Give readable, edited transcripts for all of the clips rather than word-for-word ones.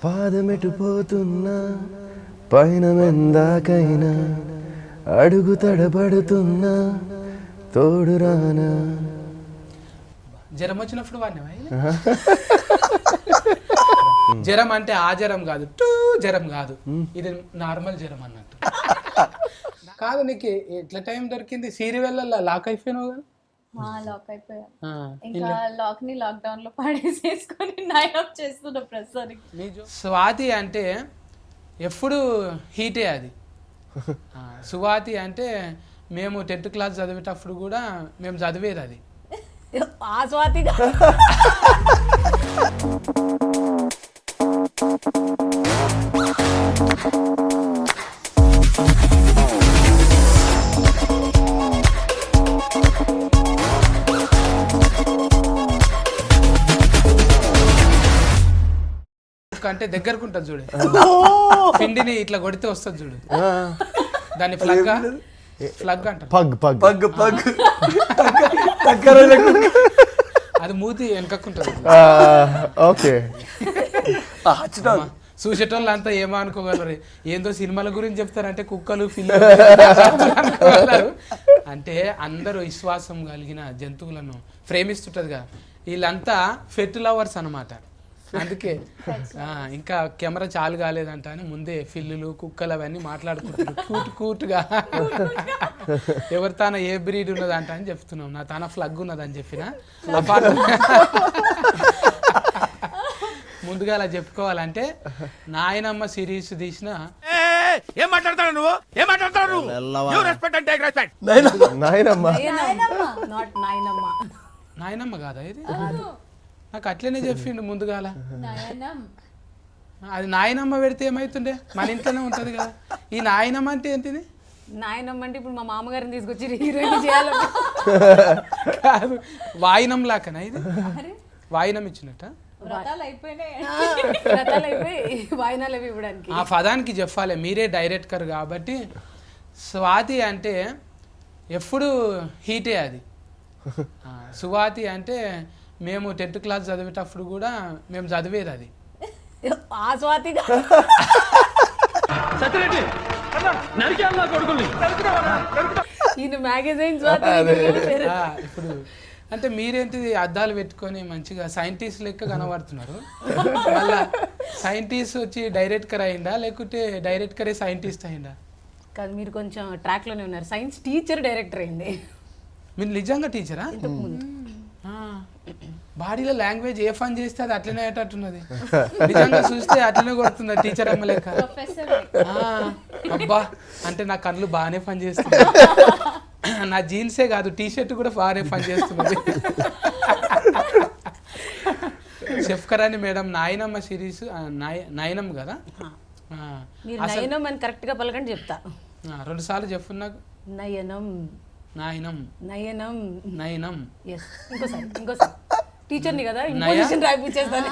పాదమెటు పోతున్నా పైన మెందాకైనా అడుగు తడబడుతున్నా తోడు రానా. జ్వరం వచ్చినప్పుడు వాడినవా? జ్వరం అంటే ఆ జ్వరం కాదు, జ్వరం కాదు, ఇది నార్మల్ జ్వరం అన్నట్టు. కాదు, నీకు ఎట్లా టైం దొరికింది? సీరియల్ లాక్ అయిపోయినావు కదా? లాక్ అయిపోయా. ఇంకా లాక్ ని లాక్డౌన్ లో పడేసేసుకొని నైన్ ఆఫ్ చేస్తున్నా ప్రస్తుతానికి. స్వాతి అంటే ఎప్పుడు హీటే అది. సువాతి అంటే మేము 10th క్లాస్ చదివేటప్పుడు కూడా మేము చదివేది అది. ఆ స్వాతిగా అంటే దగ్గరకు ఉంటుంది చూడు, పిండిని ఇట్లా కొడితే వస్తుంది చూడు, దాన్ని ఫ్లగ్ అంటారు. అది మూతి వెనకకుంటుంది. ఓకే, చూసేటోళ్ళు అంతా ఏమో అనుకోగలరు, ఏందో సినిమాల గురించి చెప్తారంటే కుక్కలు పిల్లలు అనుకోగలరు. అంటే అందరూ విశ్వాసం కలిగిన జంతువులను ప్రేమిస్తుంటదిగా, వీళ్ళంతా ఫెట్ లవర్స్ అనమాట. అందుకే ఇంకా కెమెరా చాలు కాలేదంట అని ముందే పిల్లులు కుక్కలు అవన్నీ మాట్లాడుకుంటున్నారు కూటుగా. ఎవరి తాన ఏ బ్రీడ్ ఉన్నదంట అని చెప్తున్నాం. నా తాన ఫ్లగ్ ఉన్నదని చెప్పిన ముందుగా అలా చెప్పుకోవాలంటే నాయనమ్మ సిరీస్ తీసిన నాయనమ్మ కాదా ఇది? నాకు అట్లనే చెప్పిండు ముందుగాల. అది నాయనమ్మ పెడితే ఏమైతుండే, మన ఇంట్లోనే ఉంటది కదా. ఈ నాయనమ్మ అంటే ఏంటిది? నాయనమ్మ అంటే ఇప్పుడు మా మామగారిని తీసుకొచ్చి హీరోయిన్ చేయాలి కాదు, వాయినం లాకనా ఇది? వాయినం ఇచ్చినట్ట వాయినాలు అవి ఇవ్వడానికి. ఆ పదానికి చెప్పాలి, మీరే డైరెక్టర్ కాబట్టి. స్వాతి అంటే ఎప్పుడు హీటే అది. సువాతి అంటే మేము 10th క్లాస్ చదివేటప్పుడు కూడా మేము చదివేది అది. ఆ స్వాతిగా ఈయన మ్యాగజైన్ స్వాతి. ఇప్పుడు అంటే మీరేంటిది అద్దాలు పెట్టుకొని మంచిగా సైంటిస్ట్ లెక్క కనబడుతున్నారు. మళ్ళా సైంటిస్ట్ వచ్చి డైరెక్టర్ అయిందా లేకుంటే డైరెక్టరే సైంటిస్ట్ అయిందా? కాదు, మీరు కొంచెం ట్రాక్ లోనే ఉన్నారు. సైన్స్ టీచర్ డైరెక్టర్ అయింది. మీరు నిజంగా టీచరా? బాడీలో లాంగ్వేజ్ ఏ ఫన్ చేస్తే అది అట్లనే అయ్యేటట్టున్నది. నిజంగా చూస్తే అట్లనే కొడుతున్నది టీచర్ అమ్మ లెక్క. అబ్బా, అంటే నా కళ్ళు బాగానే పని చేస్తున్నాయి. నా జీన్సే కాదు, టీషర్ట్ కూడా బాగానే పని చేస్తున్నది. షెఫ్ కరాని మేడం నాయనమ్మ సిరీస్ నయనం కదా? నయనం అని కరెక్ట్ గా పలకండి చెప్తా. 2 సార్లు చెప్పు నాకు. నయనం నాయనం నయనం నయనం. ఇంకోసారి టీచర్ని కదా, ఇంపోజిషన్ రాయిపించేస్తాను.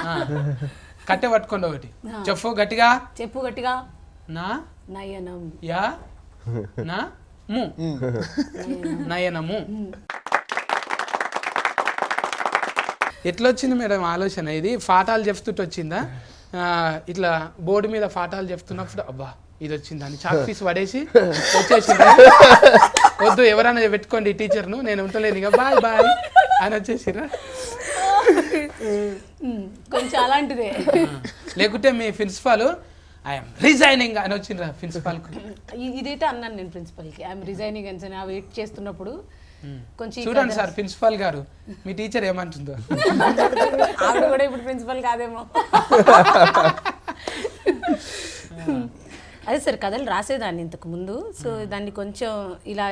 కట్టె పట్టుకోండి ఒకటి చెప్పు గట్టిగా. చెప్పు గట్టిగా. నా నయనం యా నా ము నయనము. ఎట్లొచ్చింది మేడం ఆలోచన? ఇది పాఠాలు చెప్తుంటే వచ్చిందా? ఇట్లా బోర్డు మీద పాఠాలు చెప్తున్నప్పుడు అబ్బా ఇది వచ్చిందని చాక్ పీస్ పడేసి వచ్చేసింది. వద్దు ఎవరైనా పెట్టుకోండి టీచర్ను, నేను ఉంటలేను ఇక బాయ్ బాయ్ అని వచ్చేసిరా. కొంచెం అలాంటిదే. లేకుంటే మీ ప్రిన్సిపాల్ ఐఎమ్ రిజైనింగ్ అని వచ్చిండ్రా ప్రిన్సిపాల్కు? ఇదైతే అన్నాను నేను ప్రిన్సిపల్కి, ఐఎమ్ రిజైనింగ్ అని వెయిట్ చేస్తున్నప్పుడు. కొంచెం చూడండి సార్ ప్రిన్సిపాల్ గారు, మీ టీచర్ ఏమంటుందో. ఆవిడ కూడా ఇప్పుడు ప్రిన్సిపల్ కాదేమో. అదే సార్, కథలు రాసేదాన్ని ఇంతకు ముందు. సో దాన్ని కొంచెం ఇలా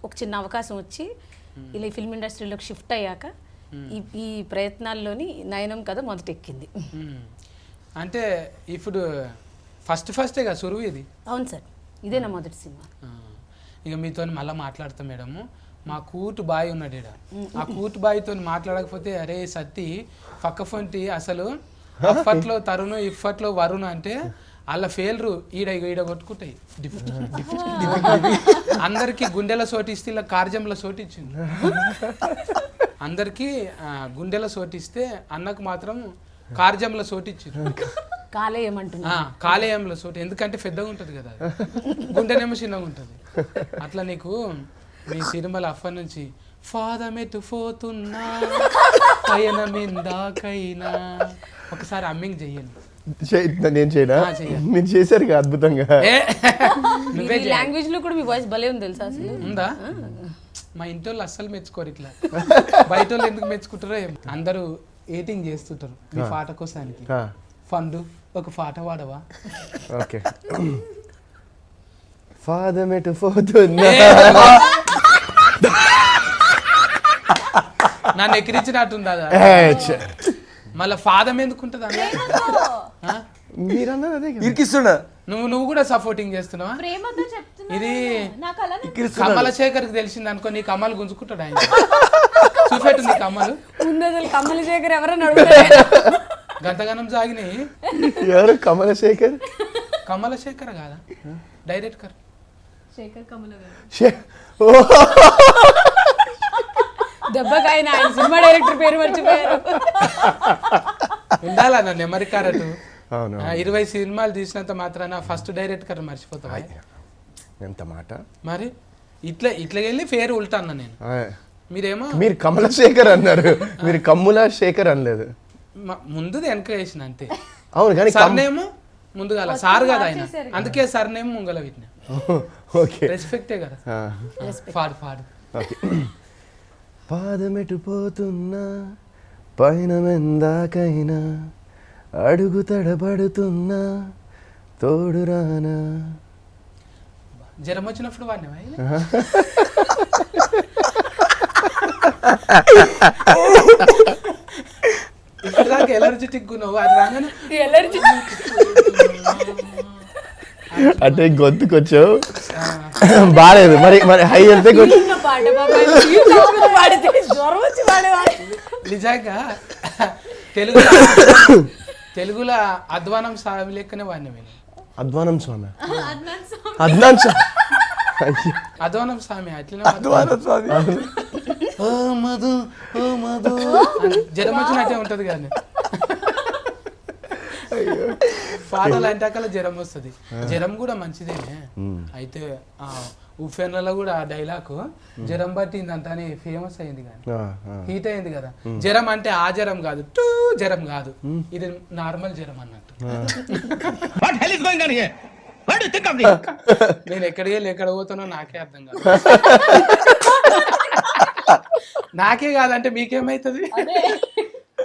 ఒక చిన్న అవకాశం వచ్చి ఇలా ఫిల్మ్ ఇండస్ట్రీలోకి షిఫ్ట్ అయ్యాక ఈ ప్రయత్నాల్లోని నయనం కథ మొదటెక్కింది. అంటే ఇప్పుడు ఫస్టే కదా సురువు ఇది? అవును సార్, ఇదే నా మొదటి సినిమా. ఇక మీతో మళ్ళీ మాట్లాడతాం మేడము. మా కూటు బాయ్ ఉన్నాడు ఈడ, ఆ కూటు బాయ్తో మాట్లాడకపోతే అరే సత్తి పక్క ఫొంటి అసలు అప్పట్లో తరుణ్ ఇప్పట్లో వరుణ్ అంటే వాళ్ళ ఫెయిల్రు ఈడ కొట్టుకుంటాయి. అందరికి గుండెల సోటిస్తే ఇలా కార్జంల సోటిచ్చింది. అందరికి గుండెల సోటిస్తే అన్నకు మాత్రం కార్జంల సోటిచ్చింది. కాలేయమంటున్నా కాలేయంలో చోటు, ఎందుకంటే పెద్దగా ఉంటుంది కదా అది. గుండెనేమో చిన్నగా ఉంటుంది. అట్లా నీకు మీ తిరుమల అఫర్ నుంచి ఫాదమెటు పోతున్నా పయన మిందాకైనా ఒకసారి అమ్మింగ్ చెయ్యండి. నేను చేయనా? మీరు చేశారు కదా అద్భుతంగా. నువ్వే లాంగ్వేజ్ లో కూడా మీ వాయిస్ భలే ఉంది తెలుసా అసలు. ఉందా? మా ఇంటి వాళ్ళు అస్సలు మెచ్చుకోరు ఇట్లా. బయట వాళ్ళు ఎందుకు మెచ్చుకుంటారో అందరూ ఏటింగ్ చేస్తుంటారు మీ పాట కోసానికి. ఫండు ఒక పాట వాడవా? ఓకే. ఫాదమెటు పోతున్నా నన్ను ఎక్కిరించినట్టుంది అదా? మళ్ళీ ఫాదం ఎందుకుంటుంది అన్న? మీరన్నా అదే ఇరికిస్తున్నా. నువ్వు కూడా సపోర్టింగ్ చేస్తున్నావా? ప్రేమతో చెప్తున్నా. ఇది నాకు అలానే కమలశేఖర్కి తెలిసింది అనుకో, నీ కమ్మలు గుంజుకుంటాడు ఆయన. చూపెట్టు నీ కమ్మలు. ముందు అసలు కమలశేఖర్ ఎవరైనా అడుగుతారు. గంతగానం సాగినాయి. ఎవరు? కమలశేఖర్. కమలశేఖర్ కాదా డైరెక్టర్? శేఖర్ కమల గారు. దెబ్బకాయన ఆయన సినిమా డైరెక్టర్ పేరు మర్చిపోయారు. ఉండాలా నా నెమరి కారటు. అవును. 20 సినిమాలు తీసినంత మాత్రాన ఫస్ట్ డైరెక్టర్ మర్చిపోతావా? ఎంత మాట. మరి ఇట్లా ఇట్లా వెళ్ళి ఫేర్ ఉల్టా అన్న నేను. మీరేమో మీరు కమలశేఖర్ అన్నారు, మీరు కమ్ముల శేఖర్ అనలేదు. ముందుది వెనక వేసిన అంతే. అవును కానీ సర్నేమ్ ముందుగా సార్ కదా ఆయన, అందుకే సర్నేమ్ ముంగల వీటిన. ఓకే, రెస్పెక్టే కదా. పాడు. ఓకే. పాదమెటు పోతున్నా పైన మెందాకైనా అడుగు తడబడుతున్నా తోడు రానా. జ్వరం వచ్చినప్పుడు వాడినవా? ఇప్పుడు దాకా ఎలర్జెటిక్ ఉన్నావు, అది రాగానే ఎలర్జీ అంటే గొంతుకొచ్చావు, బాగాలేదు. మరి మరి హై వెళ్తే పాడితే జ్వరం వచ్చి పాడేవాడు. నిజంగా తెలుగులో అధ్వానం స్వామి లెక్కనే వాడిన మేము. అధ్వానం స్వామి, అద్నాన్ స్వామి. అధ్వానం స్వామి అట్లనే జ్వరం వచ్చినట్టే ఉంటది కానీ పాటలు అంటే అక్కడ జ్వరం వస్తుంది. జ్వరం కూడా మంచిదేనే. అయితే ఉఫెన్లలో కూడా ఆ డైలాగ్ జ్వరం పట్టింది అంత అని ఫేమస్ అయింది కానీ హీట్ అయింది కదా. జ్వరం అంటే ఆ జ్వరం కాదు, టూ జ్వరం కాదు, ఇది నార్మల్ జ్వరం అన్నట్టు. నేను ఎక్కడికి వెళ్ళి ఎక్కడ పోతానో నాకే అర్థం కాదు. నాకే కాదంటే మీకేమైతుంది?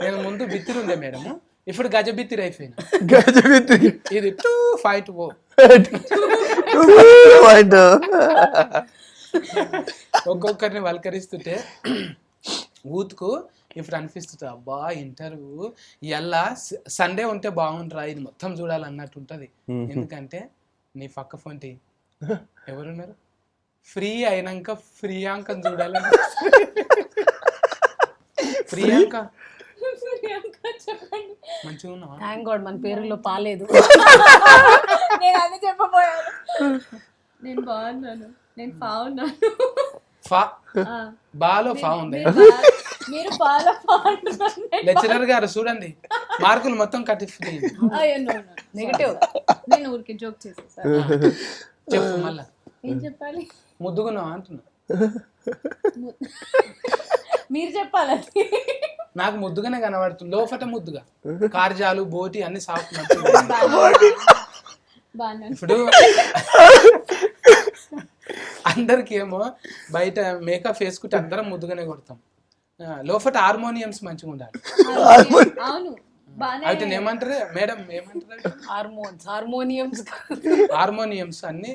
నేను ముందు బిత్తిరుండే మేడం, ఇప్పుడు గజ బిత్తిరి అయిపోయినా. ఇది 2-5 ఒక్కొక్కరిని వల్కరిస్తుంటే ఊతుకు ఇప్పుడు అనిపిస్తుంది, అబ్బా ఇంటర్వ్యూ ఎలా సండే ఉంటే బాగుంటారా, ఇది మొత్తం చూడాలన్నట్టు ఉంటది. ఎందుకంటే నీ పక్క ఫోన్టి ఎవరున్నారు, ఫ్రీ అయినాక ప్రియాంకని చూడాలని. ప్రియాంక మంచిగా ఉన్నావా? థ్యాంక్ గాడ్ మన పేరులో పాలేదు. నేను అదే చెప్పబోయాను. నేను బాగున్నాను, నేను బాగున్నాను. బాలో ఫా ఉంది. మీరు బాగా లెక్చరర్ గారు చూడండి, మార్కులు మొత్తం కట్టి నెగటివ్. నేను ఊరికి జోక్ చేసేసాను. చెప్పు మళ్ళా. ఏం చెప్పాలి? ముద్దుగున్నావా అంటున్నా. మీరు చెప్పాలి. నాకు ముద్దుగానే కనబడుతుంది, లోపట ముద్దుగా. కార్జాలు బోటి అన్ని సాఫ్ట్. ఇప్పుడు అందరికి ఏమో బయట మేకప్ వేసుకుంటే అందరం ముద్దుగానే కొడతాం, లోపట హార్మోనియమ్స్ మంచిగా ఉండాలి. అవును, అయితే ఏమంటారు మేడం, ఏమంటారు? హార్మోనియమ్స్ అన్ని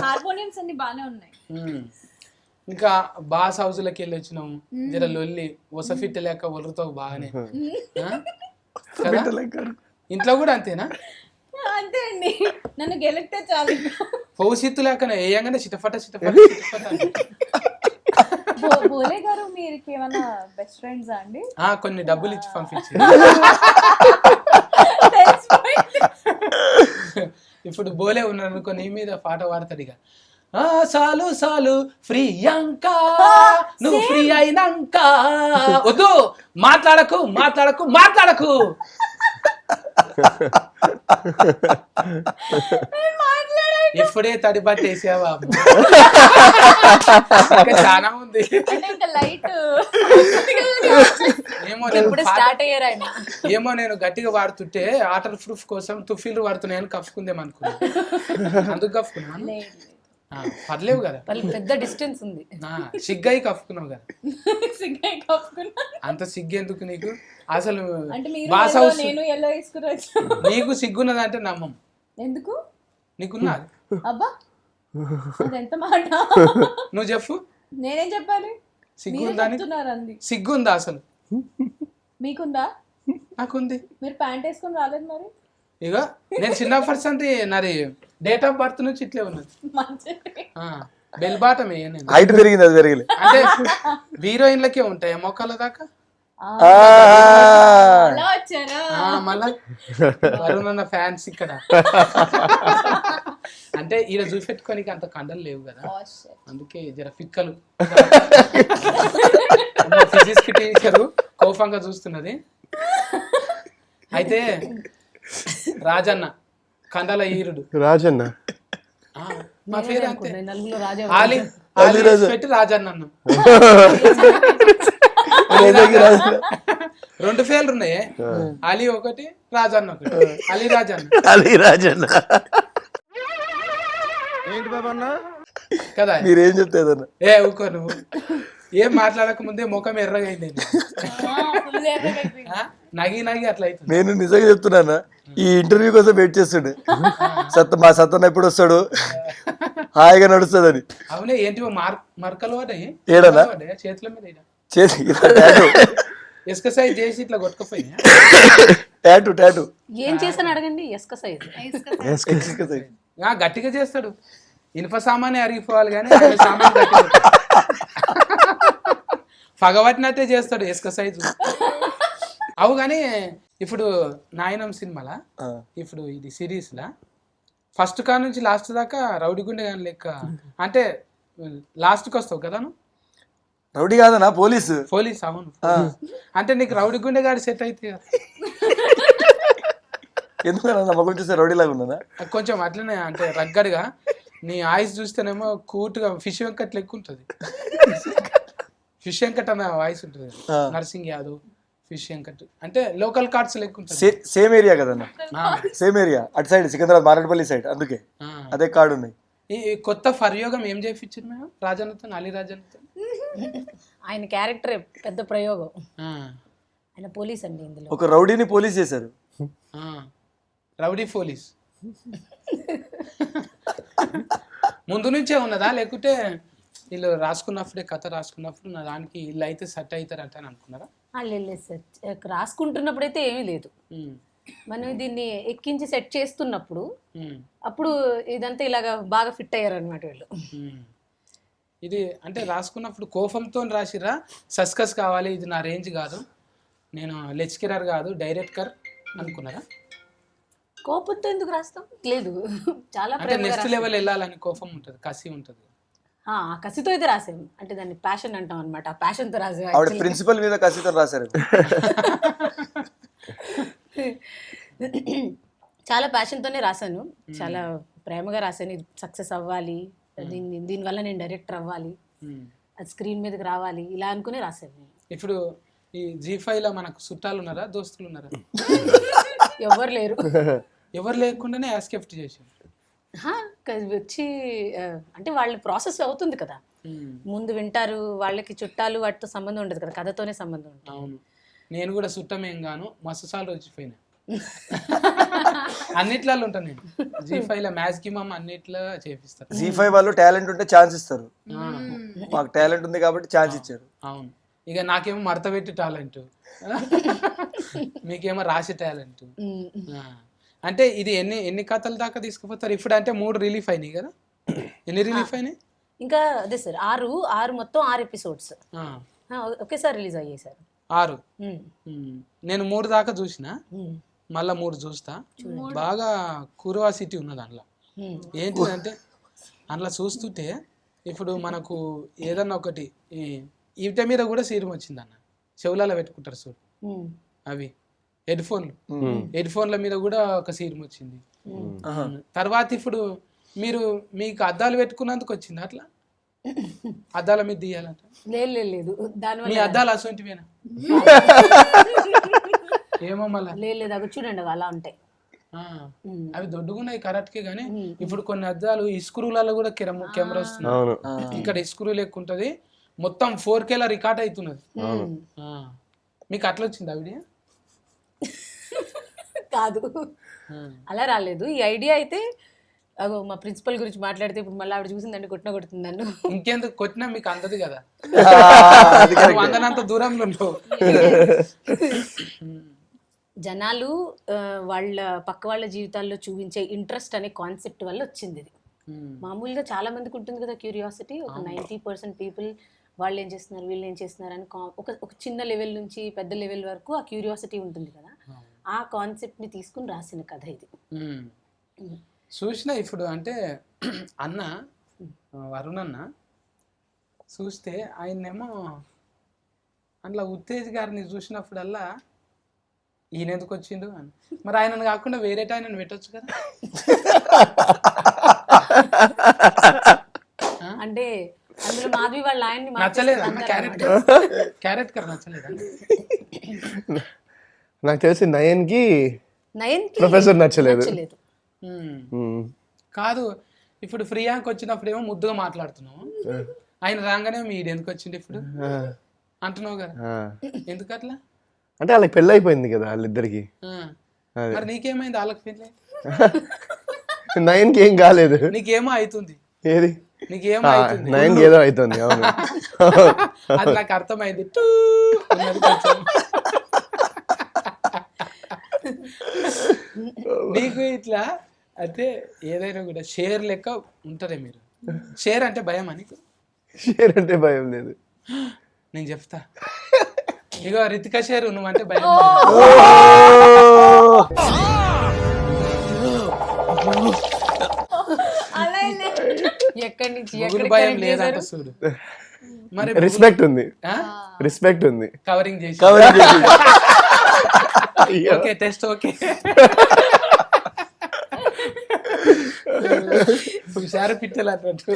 హార్మోనియమ్స్ అన్ని బాగానే ఉన్నాయి. ఇంకా బాస్ హౌస్లకి వెళ్ళి వచ్చినాము, జర లొల్లి ఒసఫిట్ లేక ఒలరుతావు బాగానే కదా. ఇంట్లో కూడా అంతేనా? అంతే అండి, నన్ను గెలిపితే చాలు. భవిష్యత్తు లేకనే ఏయంగానే చిటఫట. బోలే గారు మీరు ఏమన్నా బెస్ట్ ఫ్రెండ్స్ అండి? కొన్ని డబ్బులు ఇచ్చి పంపించి. ఇప్పుడు బోలే ఉన్నాడు అనుకో, నీ మీద పాట పాడతాడు ఇక. సాలు సాలు ప్రియాంక, నువ్వు ఫ్రీ అయినాక. వద్దు, మాట్లాడకు. ఇప్పుడే తడి బట్టి వేసావా చాలా ఉంది. అంటే ఇంకా లైట్ ఏమో నేను ఇప్పుడే స్టార్ట్ అయ్యారు ఆయన. ఏమో నేను గట్టిగా వాడుతుంటే వాటర్ ప్రూఫ్ కోసం తుఫీలు వాడుతున్నాయని కప్పుకుందేమో అనుకున్నా, అందుకు కప్పుకున్నాను. పర్లేవు కదా, పెద్ద డిస్టెన్స్ ఉంది. సిగ్గయి కప్పుకున్నావు కదా, సిగ్గాయి కప్పుకున్నా. అంత సిగ్గు ఎందుకు నీకు అసలు? అంటే మీరు బాస్ yellow, హౌస్ నేను ఎల్లో వేసుకుని వచ్చా. నీకు సిగ్గున్నదంటే నమ్మం. ఎందుకు? నీకున్నది, అబ్బా అదెంత మాట. నువ్వు చెప్పు. నేనేం చెప్పాలి? సిగ్గుందా? చెప్తున్నారు అంది. సిగ్గుందా అసలు? మీకుందా? నాకుంది. మీరు ప్యాంట్ వేసుకొని రాలేదు మరి. ఇక నేను చిన్నప్పటి సంది నాది డేట్ ఆఫ్ బర్త్ నుంచి ఇట్లే ఉన్నది. మంచిది. బెల్ బాటం ఏ నేను హైట్ పెరిగింది, అది పెరగలే. అంటే హీరోయిన్లకే ఉంటాయి మొక్కల దాకా. అలా వచ్చారా? మళ్ళా వరుణన్న ఫ్యాన్స్ ఇక్కడ. అంటే ఈడ చూపెట్టుకోనికి అంత కండలు లేవు కదా, Oh, shit. అందుకే జర ఫిక్కలు. ఫిజిక్స్ టీచరు కోపంగా చూస్తున్నది. అయితే రాజన్న కండల ఈరుడు రాజన్న మా పేరు అంతే. నలుగురు రాజా ఆలి ఆలి పెట్టి రాజన్న అన్నాం. 2 పేర్లు ఉన్నాయి, అలీ ఒకటి, రాజన్న ఒకటి. అలీ రాజన్న, అలీ రాజన్న. కదా. మీరేం చెప్తాదన్న? ఊకో నువ్వు ఏం మాట్లాడక ముందే ముఖం ఎర్రగా అయింది. Full ఎర్రగైపోయింది. నగి నగి అట్లా అవుతుంది. నేను నిజంగా చెప్తున్నానా, ఈ ఇంటర్వ్యూ కోసం వెయిట్ చేస్తుండే. మా సత్తన్న ఎప్పుడు వస్తాడు, హాయిగా నడుస్తుందని. అవునే ఏంటి మరకలు పడ్డాయి ఏడనా? చేతుల మీద ఈడ. చేసి టాటూ ఇసుక సైజ్ చేసి ఇట్లా కొట్టుకుపోయి టాటూ టాటూ ఏం చేశాను అడగండి. ఎస్క సైజ్ గట్టిగా చేస్తాడు. ఇనుప సామానే అరిగిపోవాలి కానీ ఆయన సామాన్ గట్టిగా పగబట్టినట్టే చేస్తాడు ఇసుక సైజు. అవు కానీ ఇప్పుడు నాయనం సినిమాలా, ఇప్పుడు ఇది సిరీస్ లా ఫస్ట్ కా నుంచి లాస్ట్ దాకా రౌడీ గుండె కానీ లెక్క. అంటే లాస్ట్కి వస్తావు కదా నువ్వు. Rowdy కాదనా, police. పోలీస్, అవును. అంటే నీకు రౌడీ గుండె గాడి సెట్ అయితే ఎందుకన్నా మొగం చూస్తే రౌడీ లాగా ఉన్నదా? కొంచెం అట్లనే, అంటే రగ్గడిగా. నీ ఆయిస్ చూస్తేనేమో కూటుగా ఫిష్ వెంకట్ లెక్క ఉంటుంది. ఫిష్ వెంకట్ అన్న వాయిస్ ఉంటుంది, నర్సింగ్ యాదవ్, ఫిష్ వెంకట్ అంటే లోకల్ కార్డ్స్ లెక్క ఉంటుంది. సేమ్ ఏరియా కదన్నా, సేమ్ ఏరియా. అటు సైడ్ సికింద్రాబాద్ మారేడుపల్లి సైడ్, అందుకే అదే కార్డు ఉన్నాయి. ఈ కొత్త ఫర్యోగం ఏం చేయించారు మేము రాజన్నతో, అలీ రాజన్నతో? ఆయన క్యారెక్టర్ పెద్ద ప్రయోగం. ఆయన పోలీస్ అండి ఇందులో. ఒక రౌడీని పోలీస్ చేశారు. రౌడీ పోలీస్ ముందు నుంచే ఉన్నదా, లేకుంటే వీళ్ళు రాసుకున్నప్పుడే కథ రాసుకున్నప్పుడు నా దానికి వీళ్ళు అయితే సెట్ అవుతారంట అని అనుకున్నారా? లేదు సార్, రాసుకుంటున్నప్పుడైతే ఏమీ లేదు. మనం దీన్ని ఎక్కించి సెట్ చేస్తున్నప్పుడు అప్పుడు ఇదంతా ఇలాగా బాగా ఫిట్ అయ్యారు అనమాట వీళ్ళు. ఇది అంటే రాసుకున్నప్పుడు కోపంతో రాసిరా, సస్కస్ కావాలి, ఇది నా రేంజ్ కాదు, నేను లెక్చరర్ కాదు డైరెక్టర్ అనుకున్నారా? కోపంతో ఎందుకు రాస్తాం? లేదు, చాలా అంటే నెక్స్ట్ లెవెల్ వెళ్ళాలని కోపం ఉంటుంది, కసి ఉంటుంది. కసితో అయితే రాసాము, అంటే దాన్ని ప్యాషన్ అంటాం అనమాట. ఆ ప్యాషన్ తో రాసాము. ఆవిడ ప్రిన్సిపల్ మీద కసితో రాశారు. చాలా ప్యాషన్ తోనే రాశాను, చాలా ప్రేమగా రాశాను. ఇది సక్సెస్ అవ్వాలి, దీనివల్ల నేను డైరెక్టర్ అవ్వాలి, అది స్క్రీన్ మీదకి రావాలి, ఇలా అనుకుని రాశాను. ఇప్పుడు ఈ G5 లో మనకు చుట్టాలు ఉన్నారా, దోస్తులు ఉన్నారా? ఎవరు లేరు. ఎవరు లేకుండానే యాస్కెప్ట్ చేశారు వచ్చి. అంటే వాళ్ళ ప్రాసెస్ అవుతుంది కదా, ముందు వింటారు, వాళ్ళకి చుట్టాలు వాటితో సంబంధం ఉండదు కదా, కథతోనే సంబంధం ఉంటుంది. అవును, నేను కూడా చుట్టమేం గాను మస్తు సార్లు వచ్చిపోయినా. అన్నిట్లలో ఉంటాను నేను. G5 లో మ్యాథ్స్ కి మమ్మ అన్నిట్లో చేపిస్తారు. G5 వాళ్ళు టాలెంట్ ఉంటే ఛాన్స్ ఇస్తారు. మాకు టాలెంట్ ఉంది కాబట్టి ఛాన్స్ ఇచ్చారు. అవును, ఇక నాకేమో మడత పెట్టి టాలెంట్, మీకేమో రాసి టాలెంట్. అంటే ఇది ఎన్ని కథల దాకా తీసుకుపోతారు ఇప్పుడు? అంటే 3 రిలీఫ్ అయినాయి కదా, ఎన్ని రిలీఫ్ అయినాయి? ఇంకా అదే సార్, 6 మొత్తం 6 ఎపిసోడ్స్ ఒకేసారి రిలీజ్ అయ్యాయి సార్. 6. నేను 3 దాకా చూసిన, మళ్ళా 3 చూస్తా. బాగా క్యూరియాసిటీ ఉన్నది అందులో. ఏంటిదంటే అందులో చూస్తుంటే ఇప్పుడు మనకు ఏదన్నా ఒకటి ఈట మీద కూడా సీరం వచ్చింది అన్న, చెవులలో పెట్టుకుంటారు చూడు, అవి హెడ్ ఫోన్ల మీద కూడా ఒక సీన్ వచ్చింది. తర్వాత ఇప్పుడు మీకు అద్దాలు పెట్టుకున్నందుకు వచ్చింది అట్లా అద్దాల మీద తీయాలంట. లేదు దానివల్ల మీ అద్దాలు అసొంటివేనా? ఏమో మళ్ళా లేదు అవి చూడండి అవి అలా ఉంటాయి. అవి దొడ్డుగున్నాయి కరెక్ట్కే, కానీ ఇప్పుడు కొన్ని అద్దాలు ఇస్క్రూలలో కూడా కెమెరా వస్తుంది. ఇక్కడ ఇస్క్రూ లెక్క ఉంటది, మొత్తం 4K రికార్డ్ అవుతున్నది. మీకు అట్లా వచ్చింది ఆ వీడియో? కాదు అలా రాలేదు. ఈ ఐడియా అయితే అగో మా ప్రిన్సిపల్ గురించి మాట్లాడితే ఇప్పుడు మళ్ళీ ఆవిడ చూసిందండి కొడుతుంది నన్ను. ఇంకెందుకు కొట్టినా మీకు అందదు కదా, అందనంత దూరంలో ఉండవు. జనాలు వాళ్ళ పక్క వాళ్ళ జీవితాల్లో చూపించే ఇంట్రెస్ట్ అనే కాన్సెప్ట్ వల్ల వచ్చింది ఇది. మామూలుగా చాలా మందికి ఉంటుంది కదా క్యూరియాసిటీ. ఒక 90% పీపుల్ వాళ్ళు ఏం చేస్తున్నారు వీళ్ళు ఏం చేస్తున్నారు అని ఒక చిన్న లెవెల్ నుంచి పెద్ద లెవెల్ వరకు ఆ క్యూరియాసిటీ ఉంటుంది కదా. ఆ కాన్సెప్ట్ని తీసుకుని రాసిన కథ ఇది. చూసిన ఇప్పుడు అంటే అన్న వరుణ్ అన్న చూస్తే ఆయన్నేమో అందులో ఉత్తేజ్ గారిని చూసినప్పుడల్లా ఈయన ఎందుకు వచ్చిండు అని. మరి ఆయనను కాకుండా వేరే ఆయనను పెట్టొచ్చు కదా. అంటే అందులో మాధవి వాళ్ళ ఆయన్ని నచ్చలేదు అన్న క్యారెక్టర్ నచ్చలేదు. నాకు తెలిసి నయన్కి ప్రొఫెసర్ నచ్చలేదు. కాదు ఇప్పుడు ప్రియాంక వచ్చినప్పుడు ఏమో ముద్దుగా మాట్లాడుతున్నావు, ఆయన రాగానే మీరు ఎందుకు వచ్చిండు ఇప్పుడు అంటున్నావు కదా, ఎందుకు అట్లా? అంటే వాళ్ళకి పెళ్ళి అయిపోయింది కదా వాళ్ళిద్దరికి. మరి నీకేమైంది? వాళ్ళకి పెళ్ళి నయన్కి ఏం కాలేదు, నీకేమో అవుతుంది. ఏది నీకేమో అవుతుంది? నయన్కి ఏదో అవుతుంది. అవును అది నాకు అర్థమైంది. నీకు ఇట్లా అంటే ఏదైనా కూడా షేర్ లెక్క ఉంటారే మీరు. షేర్ అంటే భయమా నీకు? షేర్ అంటే భయం లేదు. నేను చెప్తా, ఇగో రితికా షేర్ నువ్వంటే భయం. ఎక్కడి నుంచి భయం లేదంట చూడు. మరి రెస్పెక్ట్ ఉంది, రెస్పెక్ట్ ఉంది. కవరింగ్ చేసి ఓకే టెస్ట్ ఓకే. హుషారు పిట్టలు అన్నట్టు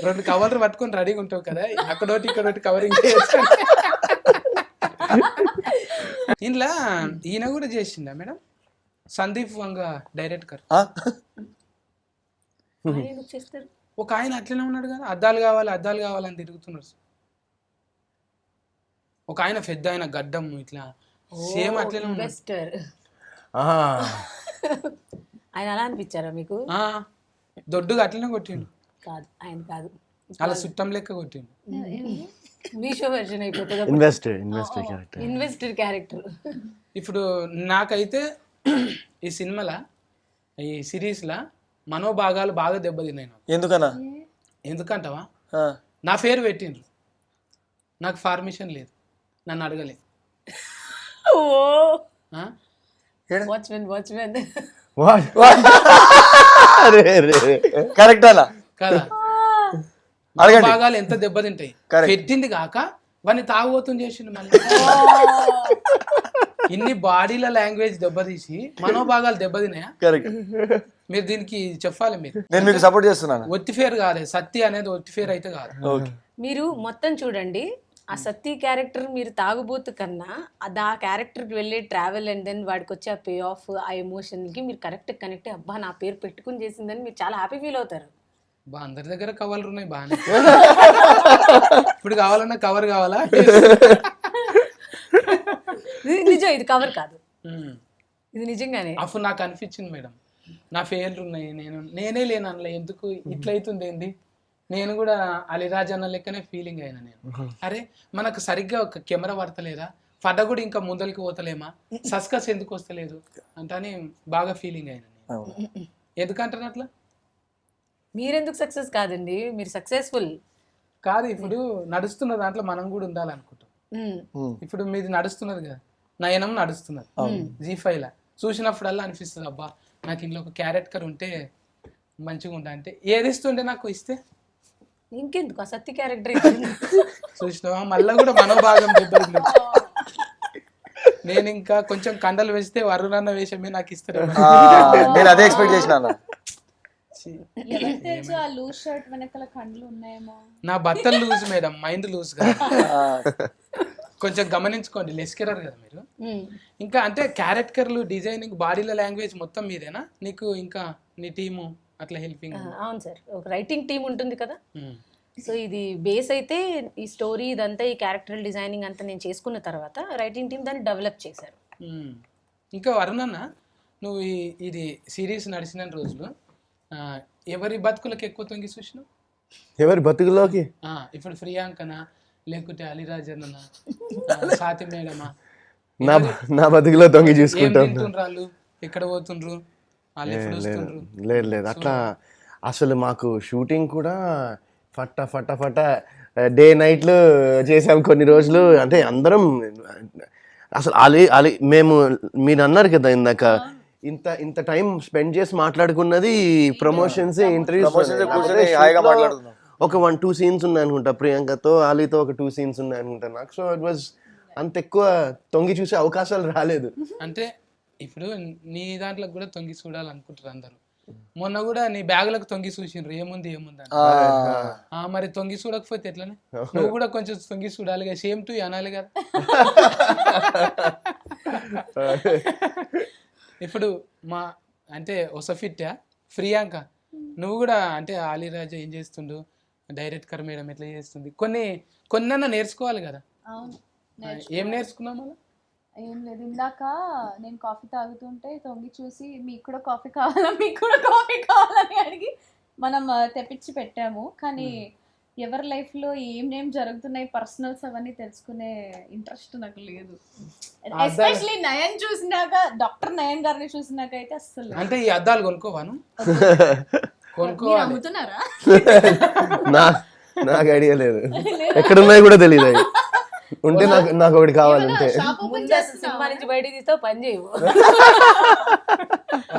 2 కవర్లు పట్టుకొని రెడీగా ఉంటావు కదా, అక్కడోటి ఇక్కడోటి కవరింగ్ చేయొచ్చు. ఇంట్లో ఈయన కూడా చేసిందా మేడం? సందీప్ వంగ డైరెక్టర్ ఒక ఆయన అట్లనే ఉన్నాడు కదా, అద్దాలు కావాలని తిరుగుతున్నాడు. ఒక ఆయన పెద్ద ఆయన గడ్డం ఇట్లా సేమ్ అట్లనే ఇన్వెస్టర్. ఆయన అలా అనిపించారా మీకు? దొడ్డుగా అట్లనే కొట్టిండు. కాదు ఆయన కాదు, అలా చుట్టం లెక్క కొట్టిండు. మీషో వెర్షన్ అయిపోతుంది. Investor character. ఇప్పుడు నాకైతే ఈ సినిమాల ఈ సిరీస్లా మనోభాగాలు బాగా దెబ్బతిన్నాయి నాకు. ఎందుకన్నా? ఎందుకంటావా, నా పేరు పెట్టిండ్రు, నాకు పర్మిషన్ లేదు, నన్ను అడగలే. కరెక్ట్ అలా కదా, భాగాలు ఎంత దెబ్బతింటాయి. పెట్టింది కాక వాడిని తాగుబోతుంది చేసిండు. మళ్ళీ ఇన్ని బాడీల లాంగ్వేజ్ దెబ్బతీసి మనోభాగాలు దెబ్బతిన్నాయా? కరెక్ట్. మీరు దీనికి చెప్పాలి. నేను మీకు సపోర్ట్ చేస్తున్నాను. ఒత్తి ఫేర్ కాదు, సత్తి అనేది ఒత్తి ఫేర్ అయితే కాదు. మీరు మొత్తం చూడండి, ఆ సత్తి క్యారెక్టర్ మీరు తాగుబోతు కన్నా ఆ క్యారెక్టర్కి వెళ్ళే ట్రావెల్ అండ్ దెన్ వాడికి వచ్చే ఆ పే ఆఫ్, ఆ ఎమోషన్కి మీరు కరెక్ట్ కనెక్ట్, అబ్బా నా పేరు పెట్టుకుని చేసిందని మీరు చాలా హ్యాపీ ఫీల్ అవుతారు. అందరి దగ్గర కవర్లు ఉన్నాయి బాగానే. ఇప్పుడు కావాలన్నా కవర్ కావాలా? నిజం, ఇది కవర్ కాదు, ఇది నిజంగానే. అప్పుడు నాకు అనిపించింది మేడం, నా ఫెయిల్లు ఉన్నాయి, నేనే లేను అందులో, ఎందుకు ఇట్లయితుంది ఏంది, నేను కూడా అలిరాజ్ అన్న లెక్కనే ఫీలింగ్ అయినా నేను. అరే మనకు సరిగ్గా ఒక కెమెరా పడతలేదా, పడ్డ కూడా ఇంకా ముందరికి పోతలేమా, సస్కస్ ఎందుకు వస్తలేదు అంటే బాగా ఫీలింగ్ అయినా నేను. ఎందుకంటారు అట్లా? మీరెందుకు సక్సెస్ కాదండి, మీరు సక్సెస్ఫుల్ కాదు. ఇప్పుడు నడుస్తున్న దాంట్లో మనం కూడా ఉండాలనుకుంటాం. ఇప్పుడు మీది నడుస్తున్నది కదా, నయనం నడుస్తున్నది G5 చూసినప్పుడల్లా అనిపిస్తుంది, అబ్బా నాకు ఇంట్లో ఒక క్యారెక్టర్ ఉంటే మంచిగా ఉంటా. అంటే ఏది ఇస్తుంటే నాకు ఇస్తే ఇంకెందుకు ఆ సత్తి క్యారెక్టర్ చూసినావా, మళ్ళీ కూడా మనోభాగం దెబ్బతింది. నేను ఇంకా కొంచెం కండలు వేస్తే వరుణన్న వేషమే నాకు ఇస్తారు. నేను అదే ఎక్స్పెక్ట్ చేసినాను. ఎవరికి తెలుసు ఆ లూజ్ షర్ట్ వెనకాల కండ్లు ఉన్నాయేమో. నా బట్టలు లూజ్ మేడం, మైండ్ లూజ్ గా. కొంచెం గమనించుకోండి, లెస్కెరర్ కదా మీరు. ఇంకా అంటే క్యారెక్టర్లు, డిజైనింగ్, బాడీల లాంగ్వేజ్ మొత్తం మీదేనా? నీకు ఇంకా నీ టీము అట్లా హెల్పింగ్? అవును సార్, ఒక రైటింగ్ టీం ఉంటుంది కదా. సో ఇది బేస్ అయితే ఈ స్టోరీ ఇదంతా, ఈ క్యారెక్టర్ డిజైనింగ్ అంతా నేను చేసుకున్న తర్వాత రైటింగ్ టీం దాన్ని డెవలప్ చేశారు. ఇంకా వరుణన్న, నువ్వు ఇది సిరీస్ నడిచిన రోజులు ఎవరి బతుకులకు ఎక్కువ తొంగి చూసినావు? ఎవరి బతుకులోకి? ఇప్పుడు ప్రియాంకనా, లేకుంటే అలీరాజన్న, సాతి మేడమా? నా బతుకులో తొంగి చూసుకుంటా. వాళ్ళు ఎక్కడ పోతుండ్రు, వాళ్ళు ఎప్పుడు వస్తుండ్రు? లేదు అట్లా అసలు మాకు షూటింగ్ కూడా ఫట డే నైట్లు చేసాం కొన్ని రోజులు. అంటే అందరం అసలు అలీ మేము, మీరు అన్నారు కదా ఇందాక, ఇంత టైం స్పెండ్ చేసి మాట్లాడుకున్నది ప్రమోషన్స్, ఇంటర్వ్యూస్. ఒక 1-2 సీన్స్ ఉన్నాయి అనుకుంటా ప్రియాంకతో, అలీతో ఒక 2 సీన్స్ ఉన్నాయి అనుకుంటా నాకు. సో ఇట్ వాజ్ అంత ఎక్కువ తొంగి చూసే అవకాశాలు రాలేదు. అంటే ఇప్పుడు నీ దాంట్లో కూడా తొంగి చూడాలనుకుంటారు అందరూ. మొన్న కూడా నీ బ్యాగులకు తొంగి చూసిండ్రు, ఏముంది అని. మరి తొంగి చూడకపోతే ఎట్లనే? నువ్వు కూడా కొంచెం తొంగి చూడాలిగా, సేమ్ టు అనాలి కదా. ఇప్పుడు మా అంటే ఒసఫిట్టా ప్రియాంక, నువ్వు కూడా అంటే అలీరాజు ఏం చేస్తుండు, డైరెక్టర్ మేడం ఎట్లా చేస్తుంది, కొన్నన్నా నేర్చుకోవాలి కదా. ఏం నేర్చుకున్నావు మళ్ళీ? ఏం లేదు, ఇందాక నేను కాఫీ తాగుతుంటే తొంగి చూసి మీకు కూడా కాఫీ కావాలని అడిగి మనం తెప్పించి పెట్టాము. కానీ ఎవరి లైఫ్లో ఏం జరుగుతున్నాయి పర్సనల్స్ అవన్నీ తెలుసుకునే ఇంట్రెస్ట్ నాకు లేదు. ఎస్పెషలీ నయన్ చూసినాక, డాక్టర్ నయన్ గారిని చూసినాక అయితే అస్సలు. అంటే ఈ అద్దాలు కొనుక్కోవాను, అమ్ముతున్నారా? నాకు ఐడియా లేదు, ఎక్కడున్నాయి కూడా తెలియదు. అవి ఉంటే నాకు ఒకటి కావాలంటే. సినిమా నుంచి బయటకు తీస్తావు, పని చేయవు.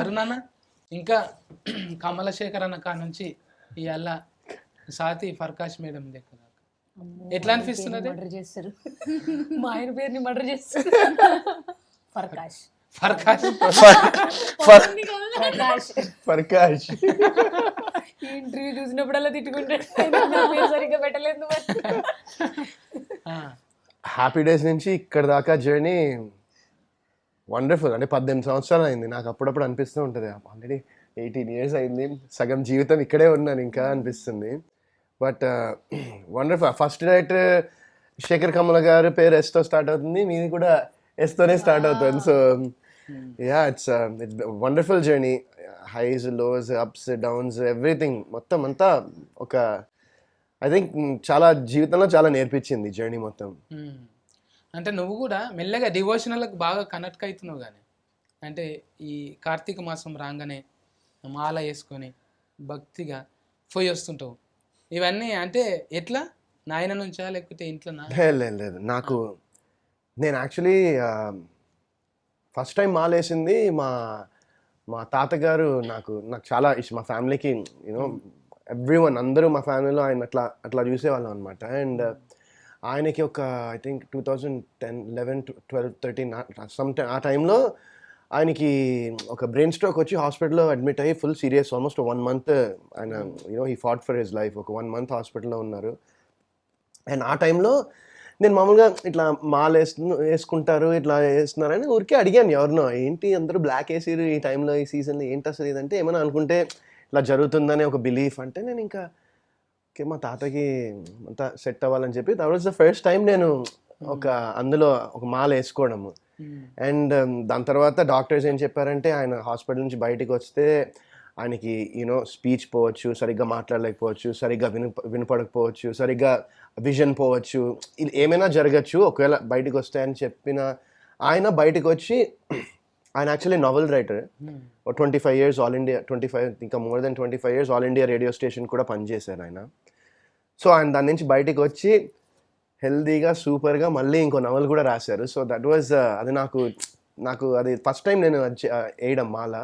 అరుణాన్న, ఇంకా కమలశేఖర్ అన్న కా నుంచి ఇవాళ సాతి ఫర్కాష్ మేడం దగ్గర ఎట్లా అనిపిస్తున్నది? మర్డర్ చేస్తారు, మా ఆయన పేరుని మర్డర్ చేస్తారు. ఫర్కాష్ ఇంటర్వ్యూ చూసినప్పుడల్లా తిట్టుకుంటాడు, సరిగ్గా పెట్టలేదు. హ్యాపీ డేస్ నుంచి ఇక్కడ దాకా జర్నీ వండర్ఫుల్. అంటే 18 సంవత్సరాలు అయింది. నాకు అప్పుడప్పుడు అనిపిస్తూ ఉంటుంది, ఆల్రెడీ 18 years అయింది, సగం జీవితం ఇక్కడే ఉన్నాను ఇంకా అనిపిస్తుంది. But wonderful. First director Sekhar Kammula గారి పేరు ఎస్తో స్టార్ట్ అవుతుంది, మీది కూడా ఎస్తోనే స్టార్ట్ అవుతుంది. So ya, it's wonderful journey. Highs, lows, ups, downs, everything మొత్తం అంతా ఒక ఐ థింక్ చాలా జీవితంలో చాలా నేర్పించింది జర్నీ మొత్తం. అంటే నువ్వు కూడా మెల్లగా డివోషనల్కి బాగా కనెక్ట్ అవుతున్నావు. కానీ అంటే ఈ కార్తీక మాసం రాగానే మాల వేసుకొని భక్తిగా పోయి వస్తుంటావు. ఇవన్నీ అంటే ఎట్లా, నాయన నుంచా లేకపోతే ఇంట్లో? లేదు, నేను యాక్చువల్లీ ఫస్ట్ టైం మాల వేసింది మా తాతగారు. నాకు చాలా ఇష్టం, మా ఫ్యామిలీకి యూనో ఎవ్రీవన్, అందరూ మా ఫ్యామిలీలో ఆయన అట్లా చూసేవాళ్ళం అనమాట. అండ్ ఆయనకి ఒక ఐ థింక్ 2010, 11, 12, 13 ఆ టైంలో ఆయనకి ఒక బ్రెయిన్ స్ట్రోక్ వచ్చి హాస్పిటల్లో అడ్మిట్ అయ్యి ఫుల్ సీరియస్, ఆల్మోస్ట్ 1 month ఆయన he fought for his life. ఒక 1 month హాస్పిటల్లో ఉన్నారు. అండ్ ఆ టైంలో నేను మామూలుగా ఇట్లా మాల వేసుకుంటారు, ఇట్లా వేస్తున్నారని ఊరికే అడిగాను ఎవరినో, ఏంటి అందరూ బ్లాక్ వేసారు ఈ టైంలో, ఈ సీజన్లో, ఏంటి అసలు ఇదంటే, ఏమైనా అనుకుంటే ఇట్లా జరుగుతుందనే ఒక బిలీఫ్. అంటే నేను ఇంకా ఓకే మా తాతకి అంతా సెట్ అవ్వాలని చెప్పి that was the first time నేను అందులో ఒక మాల వేసుకోవడము. అండ్ దాని తర్వాత డాక్టర్స్ ఏం చెప్పారంటే, ఆయన హాస్పిటల్ నుంచి బయటకు వస్తే ఆయనకి స్పీచ్ పోవచ్చు, సరిగ్గా మాట్లాడలేకపోవచ్చు, సరిగ్గా వినపడకపోవచ్చు, సరిగ్గా విజన్ పోవచ్చు, ఇది ఏమైనా జరగచ్చు ఒకవేళ బయటకు వస్తాయని చెప్పిన ఆయన బయటకు వచ్చి, ఆయన actually novel writer, 25 years all India, 25 ఇంకా more than 25 years all India radio station కూడా పనిచేశారు ఆయన. సో ఆయన దాని నుంచి బయటకు వచ్చి హెల్దీగా సూపర్గా మళ్ళీ ఇంకో నవల్ కూడా రాశారు. సో దట్ వాజ్ అది నాకు అది ఫస్ట్ టైం నేను వేయడం మాల.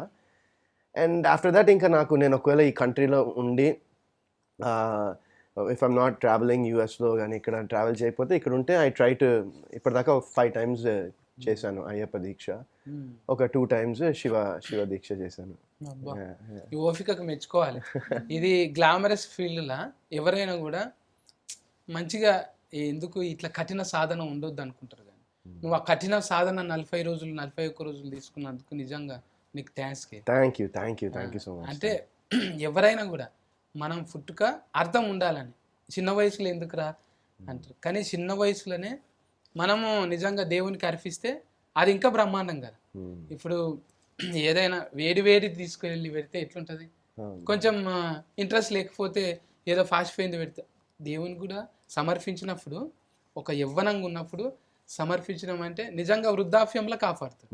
అండ్ ఆఫ్టర్ దట్ ఇంకా నేను ఒకవేళ ఈ కంట్రీలో ఉండి ఇఫ్ ఐమ్ నాట్ ట్రావెలింగ్ యూఎస్లో కానీ ఇక్కడ ట్రావెల్ చేయకపోతే ఇక్కడ ఉంటే ఐ ట్రై టు ఇప్పటిదాకా 5 times చేశాను అయ్యప్ప దీక్ష. ఉమ్. ఒక 2 times శివ దీక్ష చేశాను. అబ్బా. Yeah, yeah. ఈ ఓపికకు మెచ్చుకోవాలి. ఇది గ్లామరస్ ఫీల్డ్లా ఎవరైనా కూడా మంచిగా ఎందుకు ఇట్లా కఠిన సాధన ఉండొద్దు అనుకుంటారు, కానీ నువ్వు ఆ కఠిన సాధన 40 రోజులు 41 రోజులు తీసుకున్నందుకు నిజంగా నీకు thanks. Thank you so much. అంటే ఎవరైనా కూడా మనం పుట్టుక అర్థం ఉండాలని, చిన్న వయసులో ఎందుకురా అంటారు, కానీ చిన్న వయసులోనే మనము నిజంగా దేవునికి అర్పిస్తే అది ఇంకా బ్రహ్మాండం కదా. ఇప్పుడు ఏదైనా వేడి తీసుకువెళ్ళి పెడితే ఎట్లుంటుంది, కొంచెం ఇంట్రెస్ట్ లేకపోతే ఏదో ఫాస్ట్ పోయింది పెడితే, దేవుని కూడా సమర్పించినప్పుడు ఒక యవ్వనంగా ఉన్నప్పుడు సమర్పించడం అంటే నిజంగా వృద్ధాప్యంలో కాపాడుతుంది.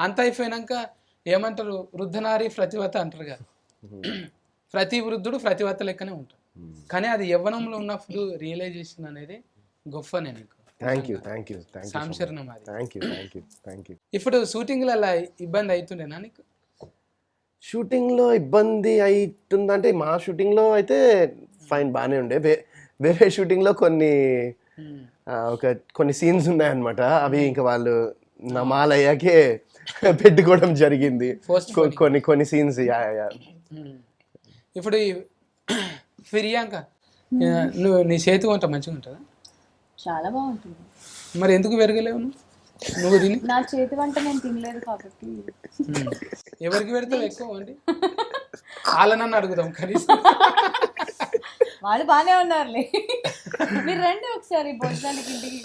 అంత అయిపోయినాక ఏమంటారు, వృద్ధనారి ప్రతివత అంటారు కదా, ప్రతి వృద్ధుడు ప్రతివత లెక్కనే ఉంటాడు. కానీ అది యవ్వనంలో ఉన్నప్పుడు రియలైజేషన్ అనేది గొప్పనే నీకు. థ్యాంక్ యూ సంశరణం అది. Thank you. ఇప్పుడు షూటింగ్లలో ఇబ్బంది అవుతుండేనా నీకు? షూటింగ్లో ఇబ్బంది అవుతుందంటే మా షూటింగ్లో అయితే ఫైన్ బాగానే ఉండే. వేరే షూటింగ్లో కొన్ని సీన్స్ ఉన్నాయన్నమాట. అవి ఇంకా వాళ్ళు నమాలయ్యాకే పెట్టుకోవడం జరిగింది. కొన్ని సీన్స్. ఇప్పుడు ఫిర్యాంక, నువ్వు నీ చేతి వంట మంచిగా ఉంటుందా? చాలా బాగుంటుంది. మరి ఎందుకు పెరగలేవు నువ్వు తిని? నా చేతి వంట నేను తినలేదు కాబట్టి. ఎవరికి పెడతావు ఎక్కువ అండి? వాళ్ళనన్ను అడుగుదాం కనీసం. వాళ్ళు బాగానే ఉన్నారులే. మీరు రండి ఒకసారి భోజనానికి, ఇంటికి